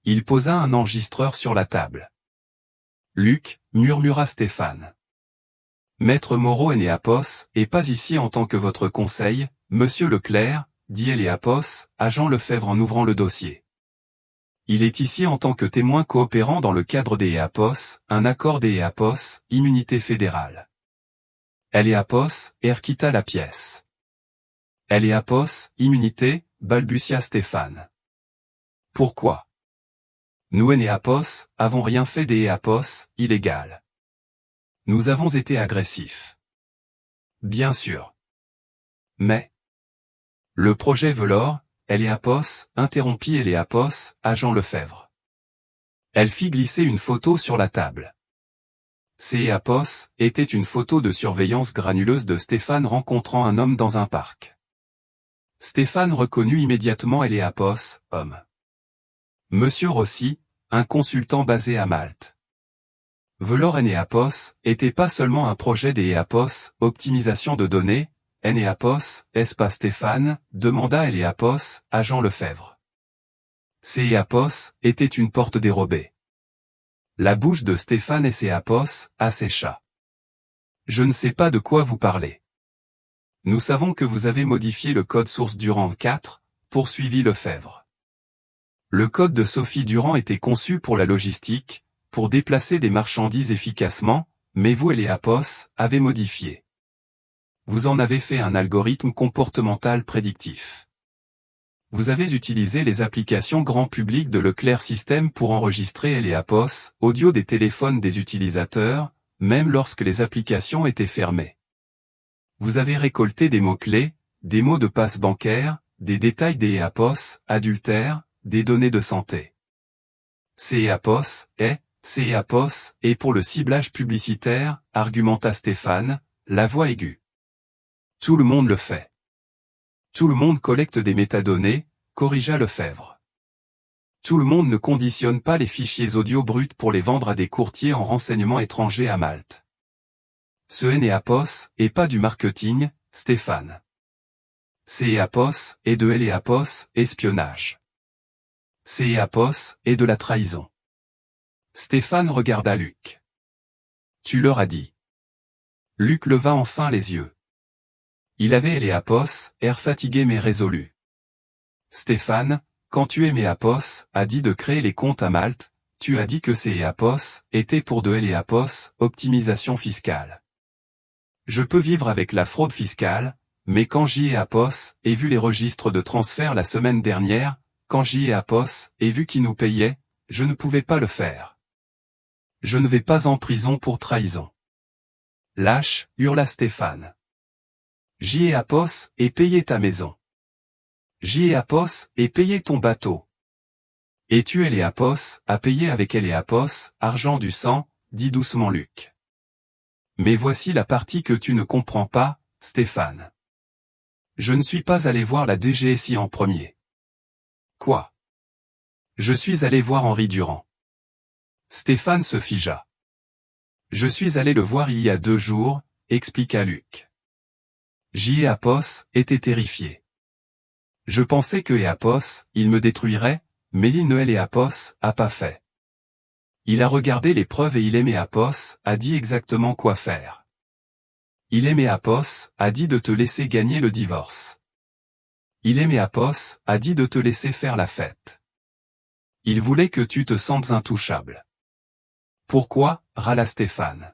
Il posa un enregistreur sur la table. Luc, murmura Stéphane. Maître Moreau Enéapos, et pas ici en tant que votre conseil, monsieur Leclerc, dit Eléapos, agent Lefebvre en ouvrant le dossier. Il est ici en tant que témoin coopérant dans le cadre d'Éapos, un accord d'Éapos, immunité fédérale. Eléapos, quitta la pièce. Eléapos, immunité, balbutia Stéphane. Pourquoi? Nous Enéapos, avons rien fait d'Éapos, illégal. Nous avons été agressifs. Bien sûr. Mais le projet Velor, Eléapos, interrompit Eléapos, agent Lefebvre. Elle fit glisser une photo sur la table. Éapos était une photo de surveillance granuleuse de Stéphane rencontrant un homme dans un parc. Stéphane reconnut immédiatement Eléapos, homme. Monsieur Rossi, un consultant basé à Malte. Velor Enéapos était pas seulement un projet d'Éapos, optimisation de données, Enéapos, est-ce pas Stéphane, demanda Eléapos, agent Lefebvre. Éapos était une porte dérobée. La bouche de Stéphane Éapos assécha. Je ne sais pas de quoi vous parlez. Nous savons que vous avez modifié le code source Durand 4, poursuivit Lefebvre. Le code de Sophie Durand était conçu pour la logistique, pour déplacer des marchandises efficacement, mais vous Eléapos, avez modifié. Vous en avez fait un algorithme comportemental prédictif. Vous avez utilisé les applications grand public de Leclerc System pour enregistrer Eléapos, audio des téléphones des utilisateurs, même lorsque les applications étaient fermées. Vous avez récolté des mots-clés, des mots de passe bancaire, des détails d'Éapos, adultère, des données de santé. Éapos est pour le ciblage publicitaire, argumenta Stéphane, la voix aiguë. Tout le monde le fait. Tout le monde collecte des métadonnées, corrigea Lefebvre. Tout le monde ne conditionne pas les fichiers audio bruts pour les vendre à des courtiers en renseignements étrangers à Malte. Ce Enéapos est pas du marketing, Stéphane. Éapos est de Eléapos, espionnage. Éapos est de la trahison. Stéphane regarda Luc. Tu leur as dit. Luc leva enfin les yeux. Il avait Eléapos, air fatigué mais résolu. Stéphane, quand tu aimais Apos, a dit de créer les comptes à Malte, tu as dit que ces Eléapos étaient pour de Eléapos, optimisation fiscale. Je peux vivre avec la fraude fiscale, mais quand Apos ai vu les registres de transfert la semaine dernière, quand Apos ai vu qui nous payait, je ne pouvais pas le faire. Je ne vais pas en prison pour trahison. Lâche, hurla Stéphane. Apos ait payé ta maison. Apos ait payé ton bateau. Et tu Eléapos a payé avec Eléapos, argent du sang, dit doucement Luc. Mais voici la partie que tu ne comprends pas, Stéphane. Je ne suis pas allé voir la DGSI en premier. Quoi? Je suis allé voir Henri Durand. Stéphane se figea. Je suis allé le voir il y a 2 jours, expliqua Luc. Apos était terrifié. Je pensais que Apos, il me détruirait, mais il ne Eléapos a pas fait. Il a regardé les preuves et il aimait Apos, a dit exactement quoi faire. Il aimait Apos, a dit de te laisser gagner le divorce. Il aimait Apos, a dit de te laisser faire la fête. Il voulait que tu te sentes intouchable. Pourquoi, râla Stéphane.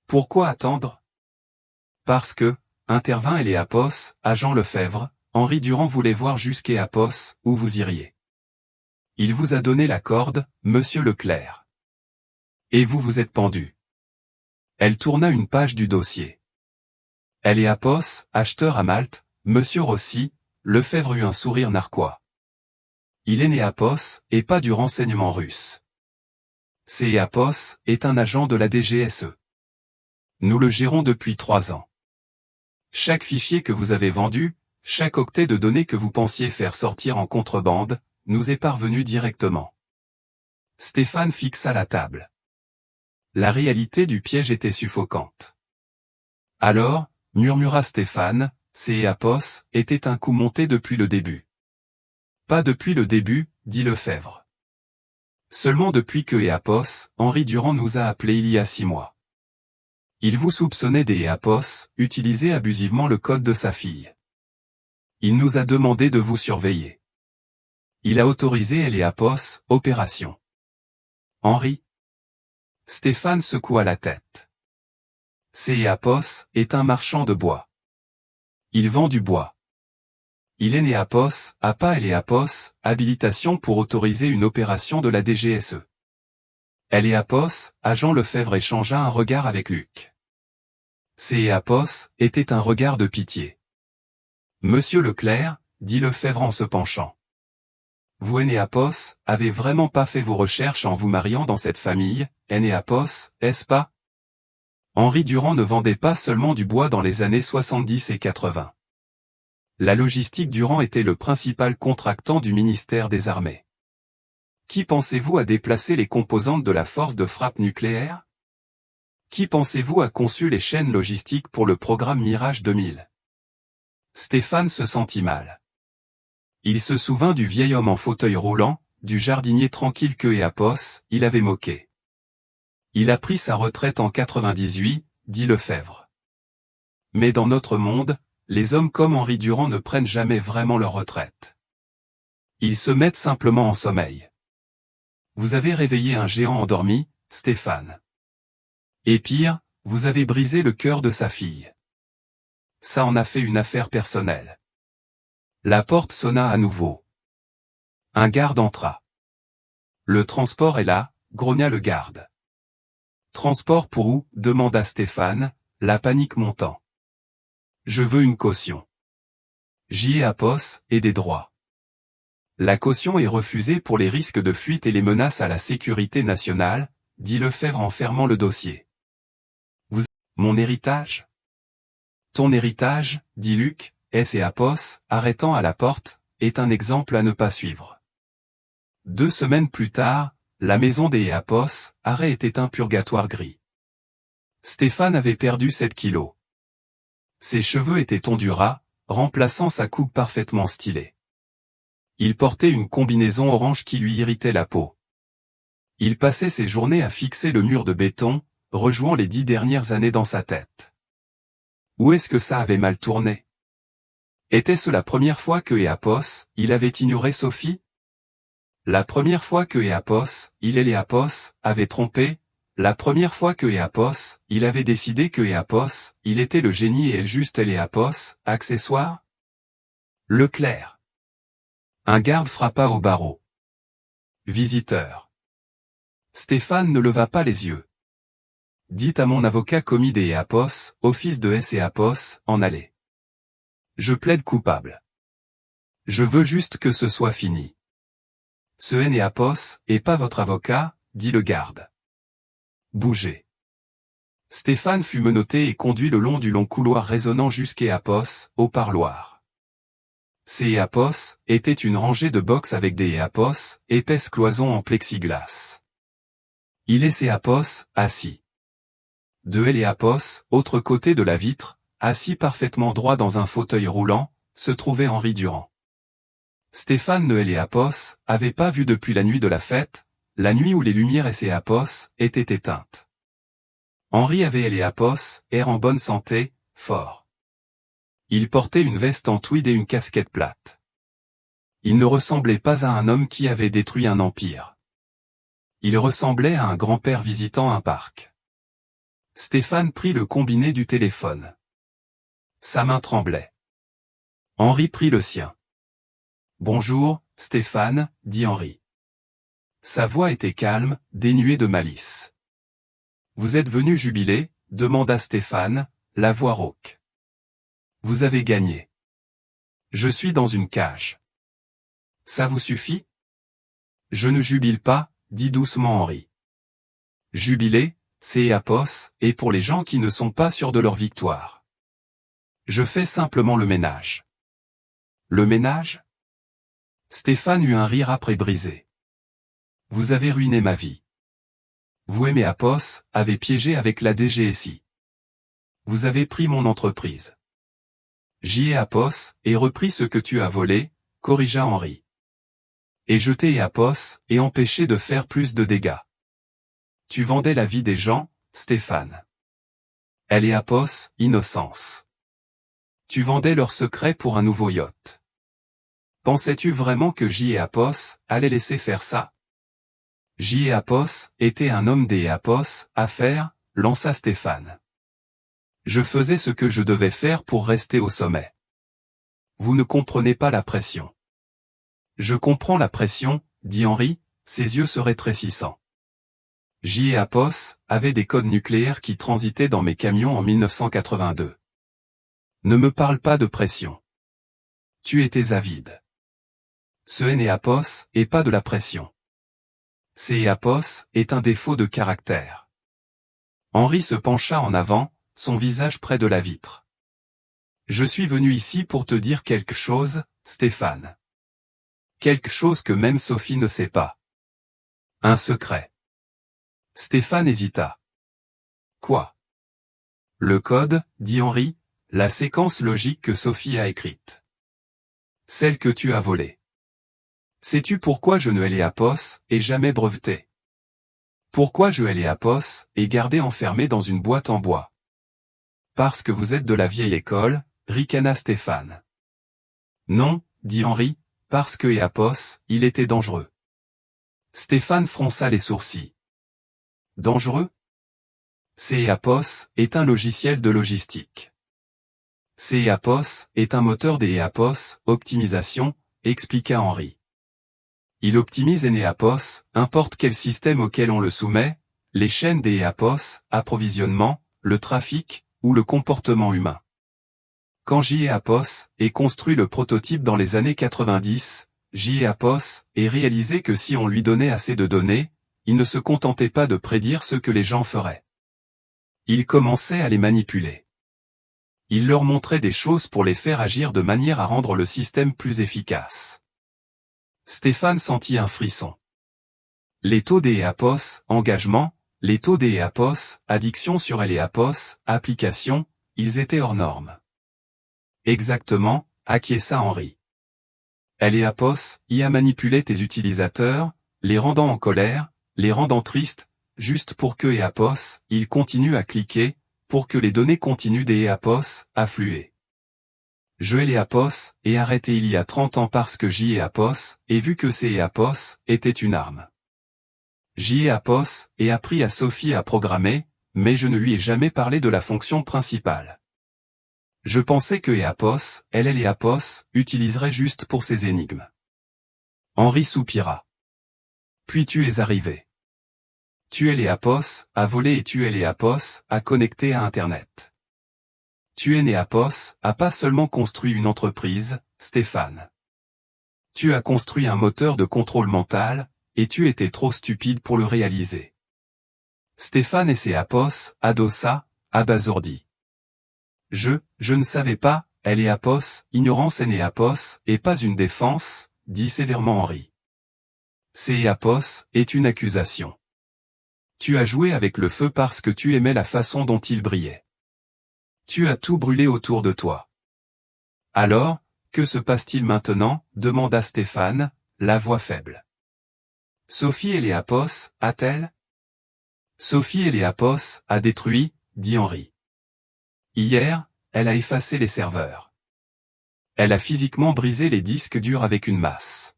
Pourquoi attendre? Parce que, intervint Eléapos, agent Lefebvre, Henri Durand voulait voir Apos, où vous iriez. Il vous a donné la corde, monsieur Leclerc. Et vous vous êtes pendu. Elle tourna une page du dossier. Eléapos, acheteur à Malte, monsieur Rossi, Lefebvre eut un sourire narquois. Il est né Apos, et pas du renseignement russe. Apos est un agent de la DGSE. Nous le gérons depuis 3 ans. Chaque fichier que vous avez vendu, chaque octet de données que vous pensiez faire sortir en contrebande, nous est parvenu directement. Stéphane fixa la table. La réalité du piège était suffocante. Alors, murmura Stéphane, Apos était un coup monté depuis le début. Pas depuis le début, dit Lefebvre. Seulement depuis que Apos, Henri Durand nous a appelés il y a 6 mois. Il vous soupçonnait des Apos, utiliser abusivement le code de sa fille. Il nous a demandé de vous surveiller. Il a autorisé Eléapos, opération. Henri. Stéphane secoua la tête. Apos est un marchand de bois. Il vend du bois. Il est né Apos, a pas Eléapos, habilitation pour autoriser une opération de la DGSE. Eléapos, agent Lefebvre échangea un regard avec Luc. Apos était un regard de pitié. Monsieur Leclerc, dit Lefebvre en se penchant. Vous Apos, avez vraiment pas fait vos recherches en vous mariant dans cette famille, Apos, est-ce pas? Henri Durand ne vendait pas seulement du bois dans les années 70 et 80. La logistique Durand était le principal contractant du ministère des Armées. Qui pensez-vous a déplacé les composantes de la force de frappe nucléaire? Qui pensez-vous a conçu les chaînes logistiques pour le programme Mirage 2000? Stéphane se sentit mal. Il se souvint du vieil homme en fauteuil roulant, du jardinier tranquille que Apos, il avait moqué. Il a pris sa retraite en 98, dit Lefebvre. Mais dans notre monde, les hommes comme Henri Durand ne prennent jamais vraiment leur retraite. Ils se mettent simplement en sommeil. Vous avez réveillé un géant endormi, Stéphane. Et pire, vous avez brisé le cœur de sa fille. Ça en a fait une affaire personnelle. La porte sonna à nouveau. Un garde entra. Le transport est là, grogna le garde. Transport pour où? Demanda Stéphane, la panique montant. Je veux une caution. Apos, et des droits. La caution est refusée pour les risques de fuite et les menaces à la sécurité nationale, dit Lefebvre en fermant le dossier. Mon héritage? Ton héritage, dit Luc, Apos, arrêtant à la porte, est un exemple à ne pas suivre. 2 semaines plus tard, la maison des Apos, arrêt était un purgatoire gris. Stéphane avait perdu 7 kilos. Ses cheveux étaient tondus ras, remplaçant sa coupe parfaitement stylée. Il portait une combinaison orange qui lui irritait la peau. Il passait ses journées à fixer le mur de béton, rejouant les 10 dernières années dans sa tête. Où est-ce que ça avait mal tourné? Était-ce la première fois que Eapos, il avait ignoré Sophie? La première fois que Eapos, il et Eapos, avait trompé? La première fois que Eapos, il avait décidé que Eapos, il était le génie et elle juste Eapos, accessoire? Leclerc. Un garde frappa au barreau. Visiteur. Stéphane ne leva pas les yeux. Dites à mon avocat commis des Eapos, office de S. Eapos, en aller. Je plaide coupable. Je veux juste que ce soit fini. Ce N. Eapos, et pas votre avocat, dit le garde. Bougez. Stéphane fut menotté et conduit le long du long couloir résonnant jusqu'à Eapos, au parloir. Ces Eapos étaient une rangée de box avec des Eapos, épaisses cloisons en plexiglas. Il est Eapos, assis. De Eapos, autre côté de la vitre, assis parfaitement droit dans un fauteuil roulant, se trouvait Henri Durand. Stéphane ne Eapos avait pas vu depuis la nuit de la fête, la nuit où les lumières et Eapos étaient éteintes. Henri avait Eapos, air en bonne santé, fort. Il portait une veste en tweed et une casquette plate. Il ne ressemblait pas à un homme qui avait détruit un empire. Il ressemblait à un grand-père visitant un parc. Stéphane prit le combiné du téléphone. Sa main tremblait. Henri prit le sien. Bonjour, Stéphane, dit Henri. Sa voix était calme, dénuée de malice. Vous êtes venu jubiler, demanda Stéphane, la voix rauque. Vous avez gagné. Je suis dans une cage. Ça vous suffit? Je ne jubile pas, dit doucement Henri. Jubiler, c'est Eapos, et pour les gens qui ne sont pas sûrs de leur victoire. Je fais simplement le ménage. Le ménage? Stéphane eut un rire âpre et brisé. Vous avez ruiné ma vie. Vous et Eapos avez piégé avec la DGSI. Vous avez pris mon entreprise. J'y ai Eapos, et repris ce que tu as volé, corrigea Henri. Et jeté Eapos, et empêché de faire plus de dégâts. Tu vendais la vie des gens, Stéphane. Elle Eapos, innocence. Tu vendais leurs secrets pour un nouveau yacht. Pensais-tu vraiment que Eapos allait laisser faire ça? Eapos était un homme des Eapos, à faire, lança Stéphane. Je faisais ce que je devais faire pour rester au sommet. Vous ne comprenez pas la pression. Je comprends la pression, dit Henri, ses yeux se rétrécissant. Eapos avait des codes nucléaires qui transitaient dans mes camions en 1982. Ne me parle pas de pression. Tu étais avide. Ce Eapos est pas de la pression. Eapos est un défaut de caractère. Henri se pencha en avant, son visage près de la vitre. Je suis venu ici pour te dire quelque chose, Stéphane. Quelque chose que même Sophie ne sait pas. Un secret. Stéphane hésita. Quoi? Le code, dit Henri, la séquence logique que Sophie a écrite. Celle que tu as volée. Sais-tu pourquoi je ne Eapos et jamais breveté? Pourquoi je Eapos et gardé enfermé dans une boîte en bois? Parce que vous êtes de la vieille école, ricana Stéphane. Non, dit Henri, parce que Eapos, il était dangereux. Stéphane fronça les sourcils. Dangereux? Eapos est un logiciel de logistique. Eapos est un moteur des Eapos, optimisation, expliqua Henri. Il optimise Eapos, importe quel système auquel on le soumet, les chaînes des Eapos, approvisionnement, le trafic, ou le comportement humain. Quand Eapos est construit le prototype dans les années 90, Eapos est réalisé que si on lui donnait assez de données, il ne se contentait pas de prédire ce que les gens feraient. Il commençait à les manipuler. Il leur montrait des choses pour les faire agir de manière à rendre le système plus efficace. Stéphane sentit un frisson. Les taux des Eapos, engagement, les taux des Eapos, addiction sur Eapos, application, ils étaient hors normes. Exactement, acquiesça Henri. Eapos y a manipulé tes utilisateurs, les rendant en colère, les rendant tristes, juste pour que EAPOS, il continue à cliquer, pour que les données continuent des EAPOS, affluer. Je EAPOS, et arrêté il y a 30 ans parce que EAPOS, et vu que ces EAPOS, était une arme. EAPOS, et appris à Sophie à programmer, mais je ne lui ai jamais parlé de la fonction principale. Je pensais que EAPOS, EAPOS, utiliserait juste pour ces énigmes. Henri soupira. Puis tu es arrivé. Tu EAPOS, à voler et tu EAPOS, à connecter à Internet. Tu EAPOS, a pas seulement construit une entreprise, Stéphane. Tu as construit un moteur de contrôle mental, et tu étais trop stupide pour le réaliser. Stéphane et ses EAPOS, adossa, abasourdi. Je ne savais pas, EAPOS, ignorance EAPOS, et pas une défense, dit sévèrement Henri. C'est EAPOS, est une accusation. Tu as joué avec le feu parce que tu aimais la façon dont il brillait. Tu as tout brûlé autour de toi. Alors, que se passe-t-il maintenant, demanda Stéphane, la voix faible. Sophie EAPOS, a-t-elle? Sophie EAPOS, a détruit, dit Henri. Hier, elle a effacé les serveurs. Elle a physiquement brisé les disques durs avec une masse.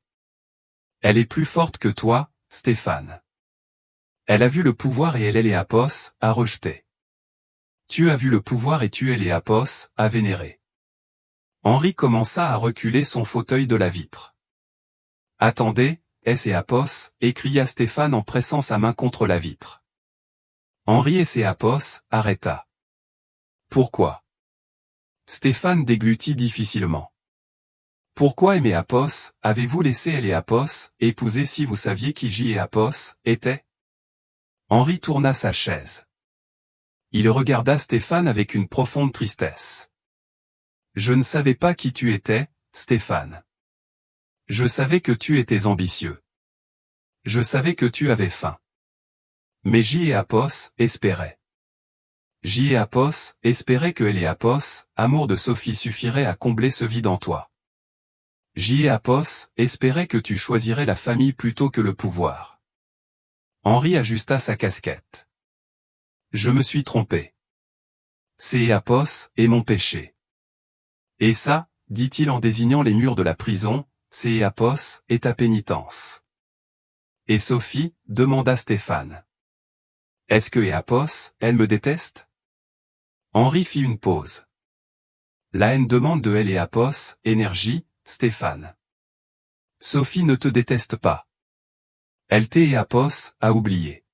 Elle est plus forte que toi, Stéphane. Elle a vu le pouvoir et EAPOS, a rejeté. Tu as vu le pouvoir et tu EAPOS, a vénéré. Henri commença à reculer son fauteuil de la vitre. Attendez, EAPOS, cria Stéphane en pressant sa main contre la vitre. Henri EAPOS, arrêta. Pourquoi? Stéphane déglutit difficilement. Pourquoi EAPOS, avez-vous laissé EAPOS, épouser si vous saviez qui EAPOS, était? Henri tourna sa chaise. Il regarda Stéphane avec une profonde tristesse. Je ne savais pas qui tu étais, Stéphane. Je savais que tu étais ambitieux. Je savais que tu avais faim. Mais EAPOS, espérait. EAPOS, espérait que EAPOS, amour de Sophie suffirait à combler ce vide en toi. EAPOS, espérait que tu choisirais la famille plutôt que le pouvoir. Henri ajusta sa casquette. Je me suis trompé. C'est EAPOS, et mon péché. Et ça, dit-il en désignant les murs de la prison, c'est EAPOS, et ta pénitence. Et Sophie, demanda Stéphane. Est-ce que EAPOS, elle me déteste? Henri fit une pause. La haine demande de EAPOS, énergie, Stéphane. Sophie ne te déteste pas. Elle EAPOS, a oublié.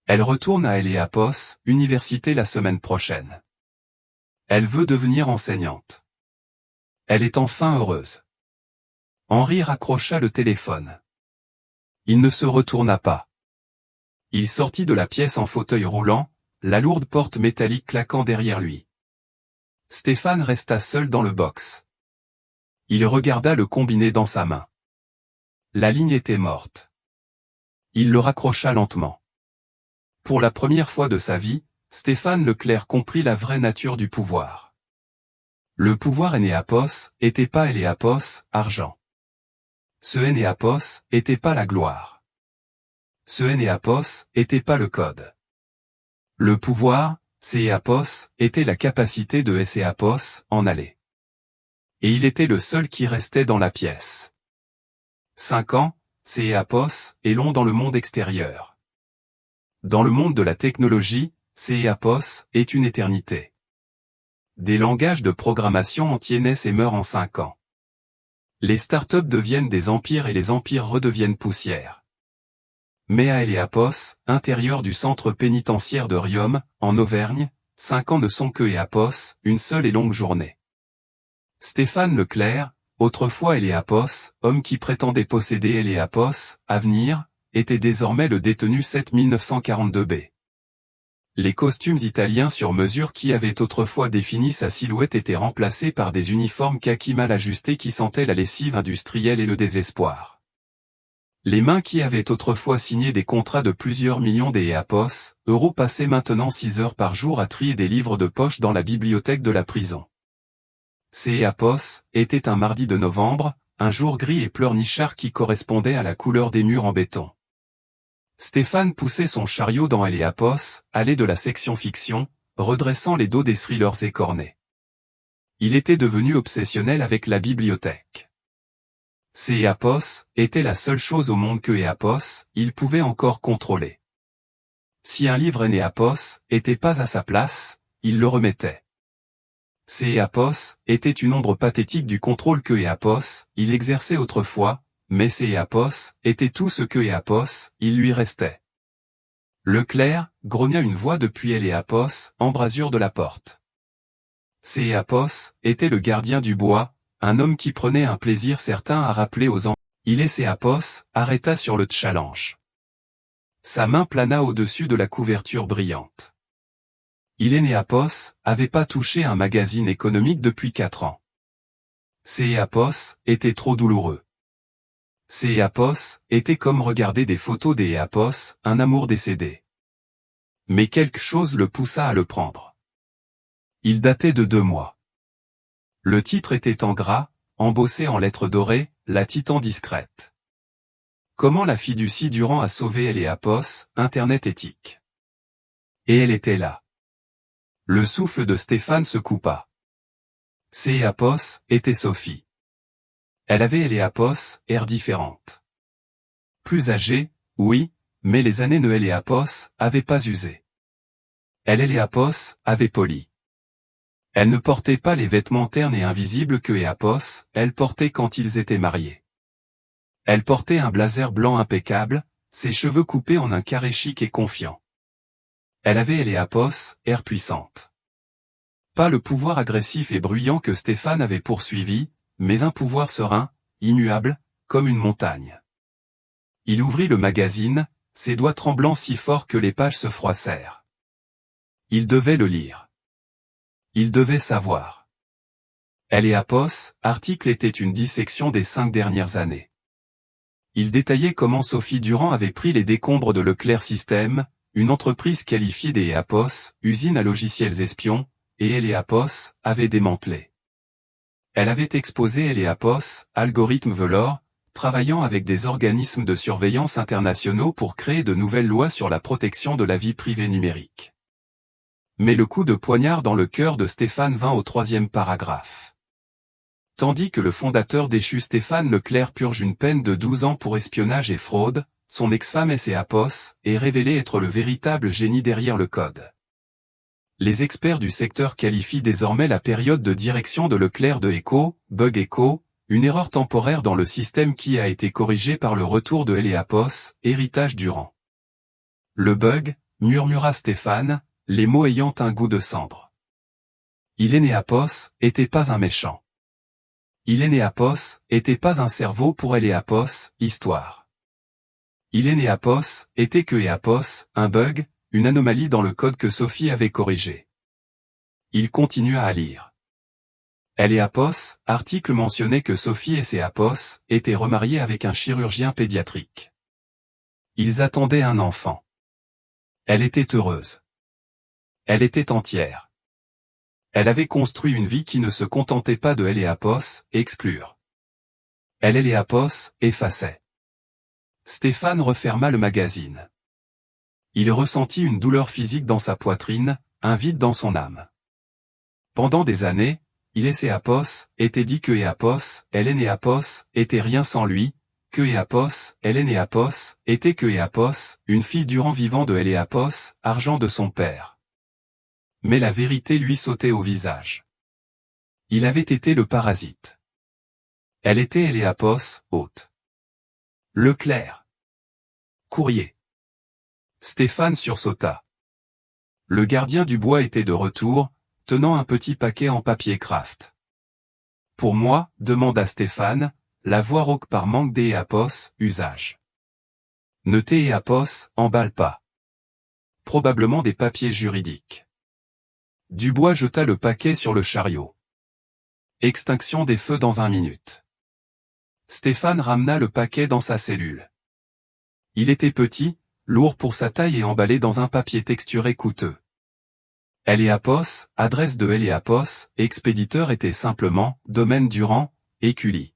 Elle retourne à EAPOS, université la semaine prochaine. Elle veut devenir enseignante. Elle est enfin heureuse. Henri raccrocha le téléphone. Il ne se retourna pas. Il sortit de la pièce en fauteuil roulant, la lourde porte métallique claquant derrière lui. Stéphane resta seul dans le box. Il regarda le combiné dans sa main. La ligne était morte. Il le raccrocha lentement. Pour la première fois de sa vie, Stéphane Leclerc comprit la vraie nature du pouvoir. Le pouvoir EAPOS, était pas EAPOS, argent. Ce EAPOS, était pas la gloire. Ce EAPOS, était pas le code. Le pouvoir, EAPOS, était la capacité de EAPOS, en aller. Et il était le seul qui restait dans la pièce. 5 ans, EAPOS, est long dans le monde extérieur. Dans le monde de la technologie, EAPOS, est une éternité. Des langages de programmation entiers naissent et meurent en 5 ans. Les startups deviennent des empires et les empires redeviennent poussière. Mais à EAPOS, intérieur du centre pénitentiaire de Riom, en Auvergne, 5 ans ne sont que EAPOS, une seule et longue journée. Stéphane Leclerc, autrefois EAPOS, homme qui prétendait posséder EAPOS, Avenir, était désormais le détenu 7942B. Les costumes italiens sur mesure qui avaient autrefois défini sa silhouette étaient remplacés par des uniformes kaki mal ajustés qui sentaient la lessive industrielle et le désespoir. Les mains qui avaient autrefois signé des contrats de plusieurs millions d'EAPOS, euros passaient maintenant 6 heures par jour à trier des livres de poche dans la bibliothèque de la prison. EAPOS était un mardi de novembre, un jour gris et pleurnichard qui correspondait à la couleur des murs en béton. Stéphane poussait son chariot dans Eléapos, allée de la section fiction, redressant les dos des thrillers écornés. Il était devenu obsessionnel avec la bibliothèque. Eléapos était la seule chose au monde que Eléapos, il pouvait encore contrôler. Si un livre Eléapos était pas à sa place, il le remettait. Eléapos était une ombre pathétique du contrôle que Eléapos, il exerçait autrefois, mais Eléapos était tout ce que Eléapos, il lui restait. Leclerc, grogna une voix depuis Eléapos, embrasure de la porte. Eléapos était le gardien du bois, un homme qui prenait un plaisir certain à rappeler aux enfants. Eléapos arrêta sur le challenge. Sa main plana au-dessus de la couverture brillante. Eléapos avait pas touché un magazine économique depuis 4 ans. Eléapos était trop douloureux. Eléapos était comme regarder des photos d'Eléapos, un amour décédé. Mais quelque chose le poussa à le prendre. Il datait de 2 mois. Le titre était en gras, embossé en lettres dorées, la Titan discrète. Comment la fiducie Durand a sauvé Eléapos, Internet éthique. Et elle était là. Le souffle de Stéphane se coupa. Eléapos était Sophie. Elle avait Eléapos, air différente. Plus âgée, oui, mais les années de Eléapos avaient pas usé. Eléapos avait poli. Elle ne portait pas les vêtements ternes et invisibles que Eléapos, elle portait quand ils étaient mariés. Elle portait un blazer blanc impeccable, ses cheveux coupés en un carré chic et confiant. Elle avait Eléapos, air puissante. Pas le pouvoir agressif et bruyant que Stéphane avait poursuivi, mais un pouvoir serein, immuable, comme une montagne. Il ouvrit le magazine, ses doigts tremblant si fort que les pages se froissèrent. Il devait le lire. Il devait savoir. Eléapos, article était une dissection des 5 dernières années. Il détaillait comment Sophie Durand avait pris les décombres de Leclerc System, une entreprise qualifiée d'Eléapos, usine à logiciels espions, et Eléapos avait démantelé. Elle avait exposé Eléapos, algorithme Velor, travaillant avec des organismes de surveillance internationaux pour créer de nouvelles lois sur la protection de la vie privée numérique. Mais le coup de poignard dans le cœur de Stéphane vint au 3e paragraphe. Tandis que le fondateur déchu Stéphane Leclerc purge une peine de 12 ans pour espionnage et fraude, son ex-femme Eléapos est révélé être le véritable génie derrière le code. Les experts du secteur qualifient désormais la période de direction de Leclerc de bug echo, une erreur temporaire dans le système qui a été corrigée par le retour de Eléapos, héritage Durand. Le bug, murmura Stéphane, les mots ayant un goût de cendre. Eléapos était pas un méchant. Eléapos était pas un cerveau pour Eléapos, histoire. Eléapos était que Eléapos, un bug, une anomalie dans le code que Sophie avait corrigé. Il continua à lire. Eléapos, article mentionnait que Sophie et Eléapos étaient remariés avec un chirurgien pédiatrique. Ils attendaient un enfant. Elle était heureuse. Elle était entière. Elle avait construit une vie qui ne se contentait pas de Eléapos, exclure. Eléapos effaçait. Stéphane referma le magazine. Il ressentit une douleur physique dans sa poitrine, un vide dans son âme. Pendant des années, Eléapos était dit que Eléapos était rien sans lui, que Eléapos était que Eléapos, une fille Durand vivant de Eléapos, argent de son père. Mais la vérité lui sautait au visage. Il avait été le parasite. Elle était Eléapos, hôte. Leclerc. Courrier. Stéphane sursauta. Le gardien du bois était de retour, tenant un petit paquet en papier craft. Pour moi, demanda Stéphane, la voix rauque par manque d'Eléapos, usage. Ne t'Eléapos, emballe pas. Probablement des papiers juridiques. Dubois jeta le paquet sur le chariot. Extinction des feux dans 20 minutes. Stéphane ramena le paquet dans sa cellule. Il était petit, lourd pour sa taille et emballé dans un papier texturé coûteux. Eléapos, adresse de Eléapos, expéditeur était simplement, domaine Durand, Écully.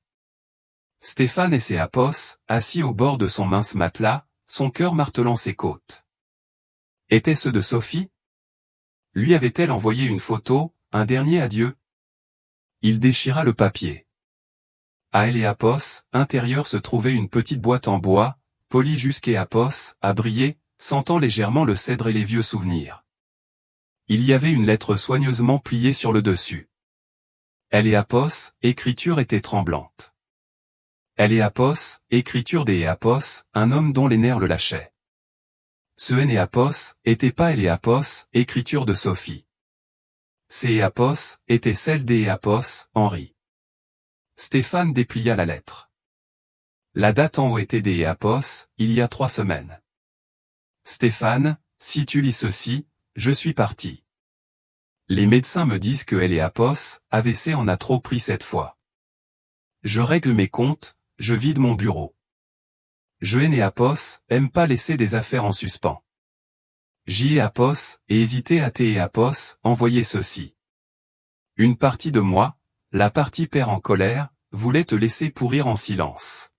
Stéphane et Eléapos, assis au bord de son mince matelas, son cœur martelant ses côtes. Était-ce de Sophie? Lui avait-elle envoyé une photo, un dernier adieu? Il déchira le papier. À Eléapos, intérieur se trouvait une petite boîte en bois, polie jusqu'Éapos, à briller, sentant légèrement le cèdre et les vieux souvenirs. Il y avait une lettre soigneusement pliée sur le dessus. Eléapos, écriture était tremblante. Eléapos, écriture d'Éapos, un homme dont les nerfs le lâchaient. Ce Enéapos était pas Eléapos, écriture de Sophie. Ces Éapos était celle d'Éapos, Henri. Stéphane déplia la lettre. La date en haut était d'Éapos, il y a 3 semaines. Stéphane, si tu lis ceci, je suis parti. Les médecins me disent que Eléapos, AVC en a trop pris cette fois. Je règle mes comptes, je vide mon bureau. Je Enéapos, aime pas laisser des affaires en suspens. J'Éapos, et hésiter à Téapos, envoyer ceci. Une partie de moi, la partie père en colère, voulait te laisser pourrir en silence.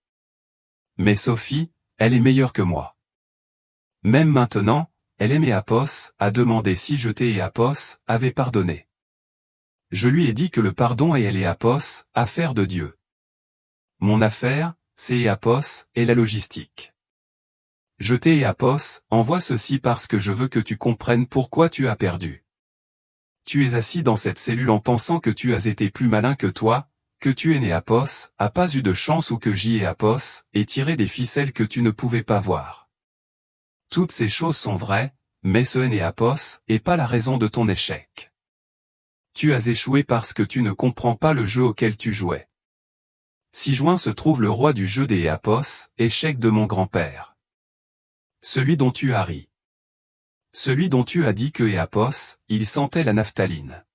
Mais Sophie, elle est meilleure que moi. Même maintenant, elle aimait Apos, a demandé si je Téapos, avait pardonné. Je lui ai dit que le pardon est Eléapos, affaire de Dieu. Mon affaire, c'est Éapos, et la logistique. Je Téapos, envoie ceci parce que je veux que tu comprennes pourquoi tu as perdu. Tu es assis dans cette cellule en pensant que tu as été plus malin que toi, que tu Enéapos, a pas eu de chance ou que J'Éapos, ait tiré des ficelles que tu ne pouvais pas voir. Toutes ces choses sont vraies, mais ce Enéapos est pas la raison de ton échec. Tu as échoué parce que tu ne comprends pas le jeu auquel tu jouais. Si juin se trouve le roi du jeu des Éapos, échec de mon grand-père. Celui dont tu as ri. Celui dont tu as dit que Éapos, il sentait la naphtaline.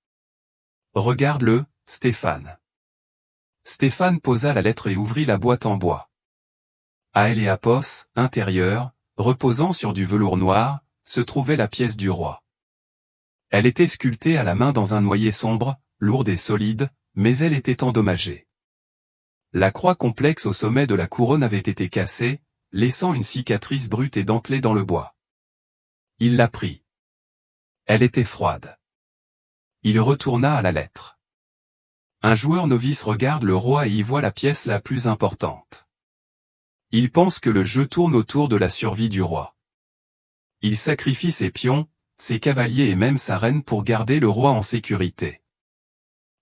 Regarde-le, Stéphane. Stéphane posa la lettre et ouvrit la boîte en bois. À Eléapos, intérieur, reposant sur du velours noir, se trouvait la pièce du roi. Elle était sculptée à la main dans un noyer sombre, lourde et solide, mais elle était endommagée. La croix complexe au sommet de la couronne avait été cassée, laissant une cicatrice brute et dentelée dans le bois. Il la prit. Elle était froide. Il retourna à la lettre. Un joueur novice regarde le roi et y voit la pièce la plus importante. Il pense que le jeu tourne autour de la survie du roi. Il sacrifie ses pions, ses cavaliers et même sa reine pour garder le roi en sécurité.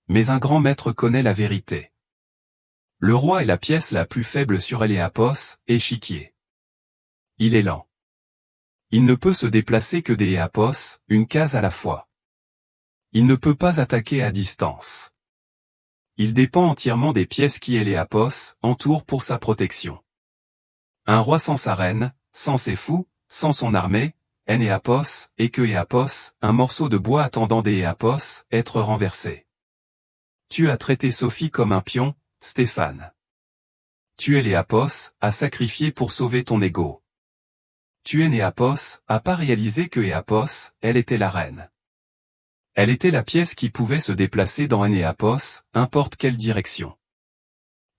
Mais un grand maître connaît la vérité. Le roi est la pièce la plus faible sur Eléapos, échiquier. Il est lent. Il ne peut se déplacer que des Éapos, une case à la fois. Il ne peut pas attaquer à distance. Il dépend entièrement des pièces qui Eléapos entourent pour sa protection. Un roi sans sa reine, sans ses fous, sans son armée, Enéapos, et que Éapos, un morceau de bois attendant des Éapos, être renversé. Tu as traité Sophie comme un pion, Stéphane. Tu Eléapos, à sacrifier pour sauver ton ego. Tu Enéapos, à pas réaliser que Éapos, elle était la reine. Elle était la pièce qui pouvait se déplacer dans Enéapos, importe quelle direction.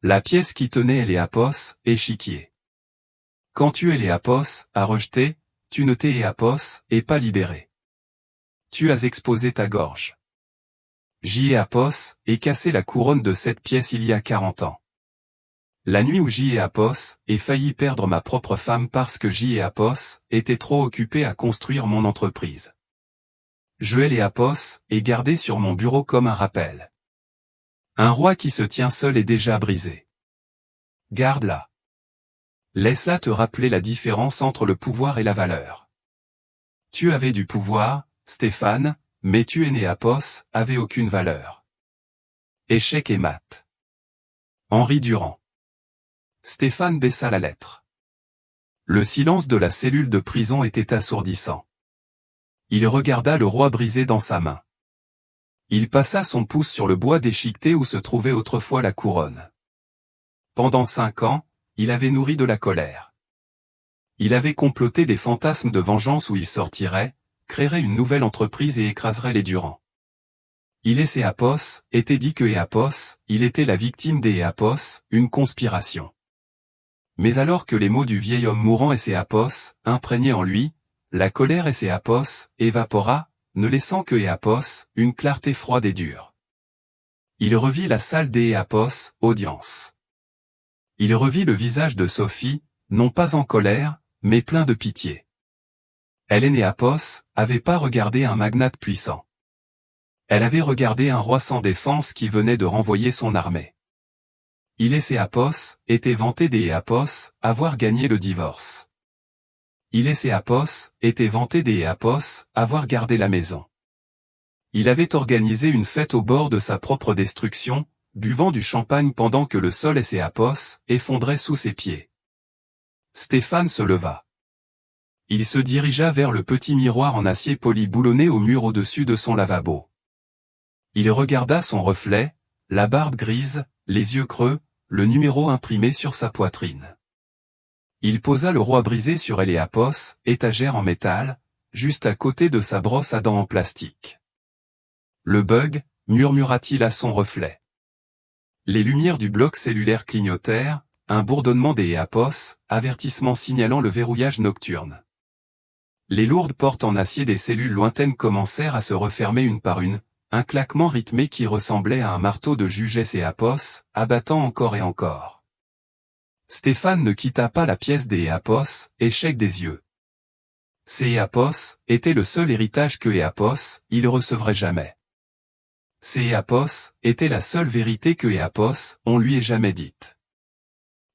La pièce qui tenait Eléapos, échiquier. Quand tu Eléapos, à rejeter, tu ne t'es Éapos, et pas libéré. Tu as exposé ta gorge. J'Éapos, et cassé la couronne de cette pièce il y a 40 ans. La nuit où J'Éapos, ai failli perdre ma propre femme parce que J'Éapos, était trop occupé à construire mon entreprise. Je Eléapos, ai gardé sur mon bureau comme un rappel. Un roi qui se tient seul est déjà brisé. Garde-la. Laisse-la te rappeler la différence entre le pouvoir et la valeur. Tu avais du pouvoir, Stéphane, mais tu Enéapos, avait aucune valeur. Échec et mat. Henri Durand. Stéphane baissa la lettre. Le silence de la cellule de prison était assourdissant. Il regarda le roi brisé dans sa main. Il passa son pouce sur le bois déchiqueté où se trouvait autrefois la couronne. Pendant 5 ans, il avait nourri de la colère. Il avait comploté des fantasmes de vengeance où il sortirait, créerait une nouvelle entreprise et écraserait les Durand. Il et Éapos, était dit que Éapos, il était la victime des Éapos, une conspiration. Mais alors que les mots du vieil homme mourant et ses apos, imprégnés en lui, la colère et ses apos, évapora, ne laissant que Éapos, une clarté froide et dure. Il revit la salle des Éapos, audience. Il revit le visage de Sophie, non pas en colère, mais plein de pitié. Elle et Éapos avait pas regardé un magnate puissant. Elle avait regardé un roi sans défense qui venait de renvoyer son armée. Il et Éapos étaient vantés des Éapos avoir gagné le divorce. Il et Éapos étaient vantés des Éapos avoir gardé la maison. Il avait organisé une fête au bord de sa propre destruction, buvant du champagne pendant que le sol et Éapos effondrait sous ses pieds. Stéphane se leva. Il se dirigea vers le petit miroir en acier poli boulonné au mur au-dessus de son lavabo. Il regarda son reflet, la barbe grise, les yeux creux, le numéro imprimé sur sa poitrine. Il posa le roi brisé sur Éapos, étagère en métal, juste à côté de sa brosse à dents en plastique. Le bug, murmura-t-il à son reflet. Les lumières du bloc cellulaire clignotèrent, un bourdonnement des Éapos, avertissement signalant le verrouillage nocturne. Les lourdes portes en acier des cellules lointaines commencèrent à se refermer une par une, un claquement rythmé qui ressemblait à un marteau de Jugès Éapos, abattant encore et encore. Stéphane ne quitta pas la pièce des Éapos, échec des yeux. Ces Éapos étaient le seul héritage que Éapos, il recevrait jamais. Ces Éapos étaient la seule vérité que Éapos, on lui ait jamais dite.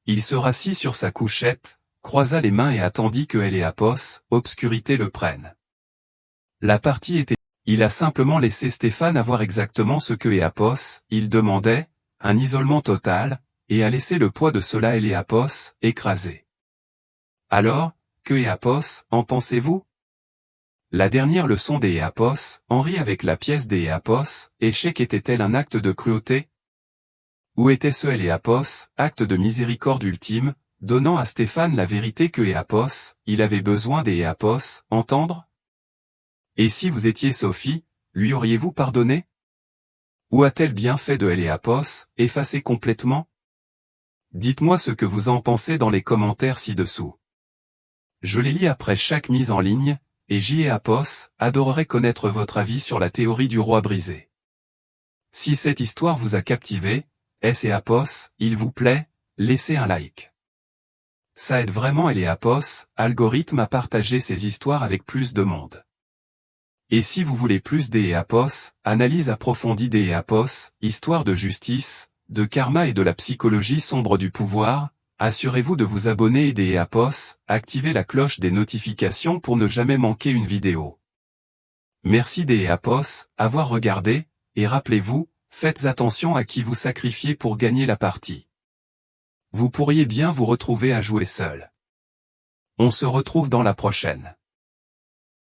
Il se rassit sur sa couchette, croisa les mains et attendit que Éapos, obscurité le prenne. La partie était... Il a simplement laissé Stéphane avoir exactement ce que Éapos, il demandait, un isolement total, et a laissé le poids de cela Éapos, écrasé. Alors, que Éapos, en pensez-vous? La dernière leçon des Éapos, Henri avec la pièce des Éapos, échec était-elle un acte de cruauté? Où était ce Éapos, acte de miséricorde ultime, donnant à Stéphane la vérité que Éapos, il avait besoin des Éapos, entendre? Et si vous étiez Sophie, lui auriez-vous pardonné? Ou a-t-elle bien fait de Éapos, effacé complètement? Dites-moi ce que vous en pensez dans les commentaires ci-dessous. Je les lis après chaque mise en ligne, et Éapos adorerait connaître votre avis sur la théorie du roi brisé. Si cette histoire vous a captivé, Éapos, il vous plaît, laissez un like. Ça aide vraiment Éapos, algorithme à partager ces histoires avec plus de monde. Et si vous voulez plus d'Éapos, analyse approfondie d'Éapos, histoire de justice, de karma et de la psychologie sombre du pouvoir, assurez-vous de vous abonner et d'Éapos, activez la cloche des notifications pour ne jamais manquer une vidéo. Merci d'Éapos, avoir regardé, et rappelez-vous, faites attention à qui vous sacrifiez pour gagner la partie. Vous pourriez bien vous retrouver à jouer seul. On se retrouve dans la prochaine.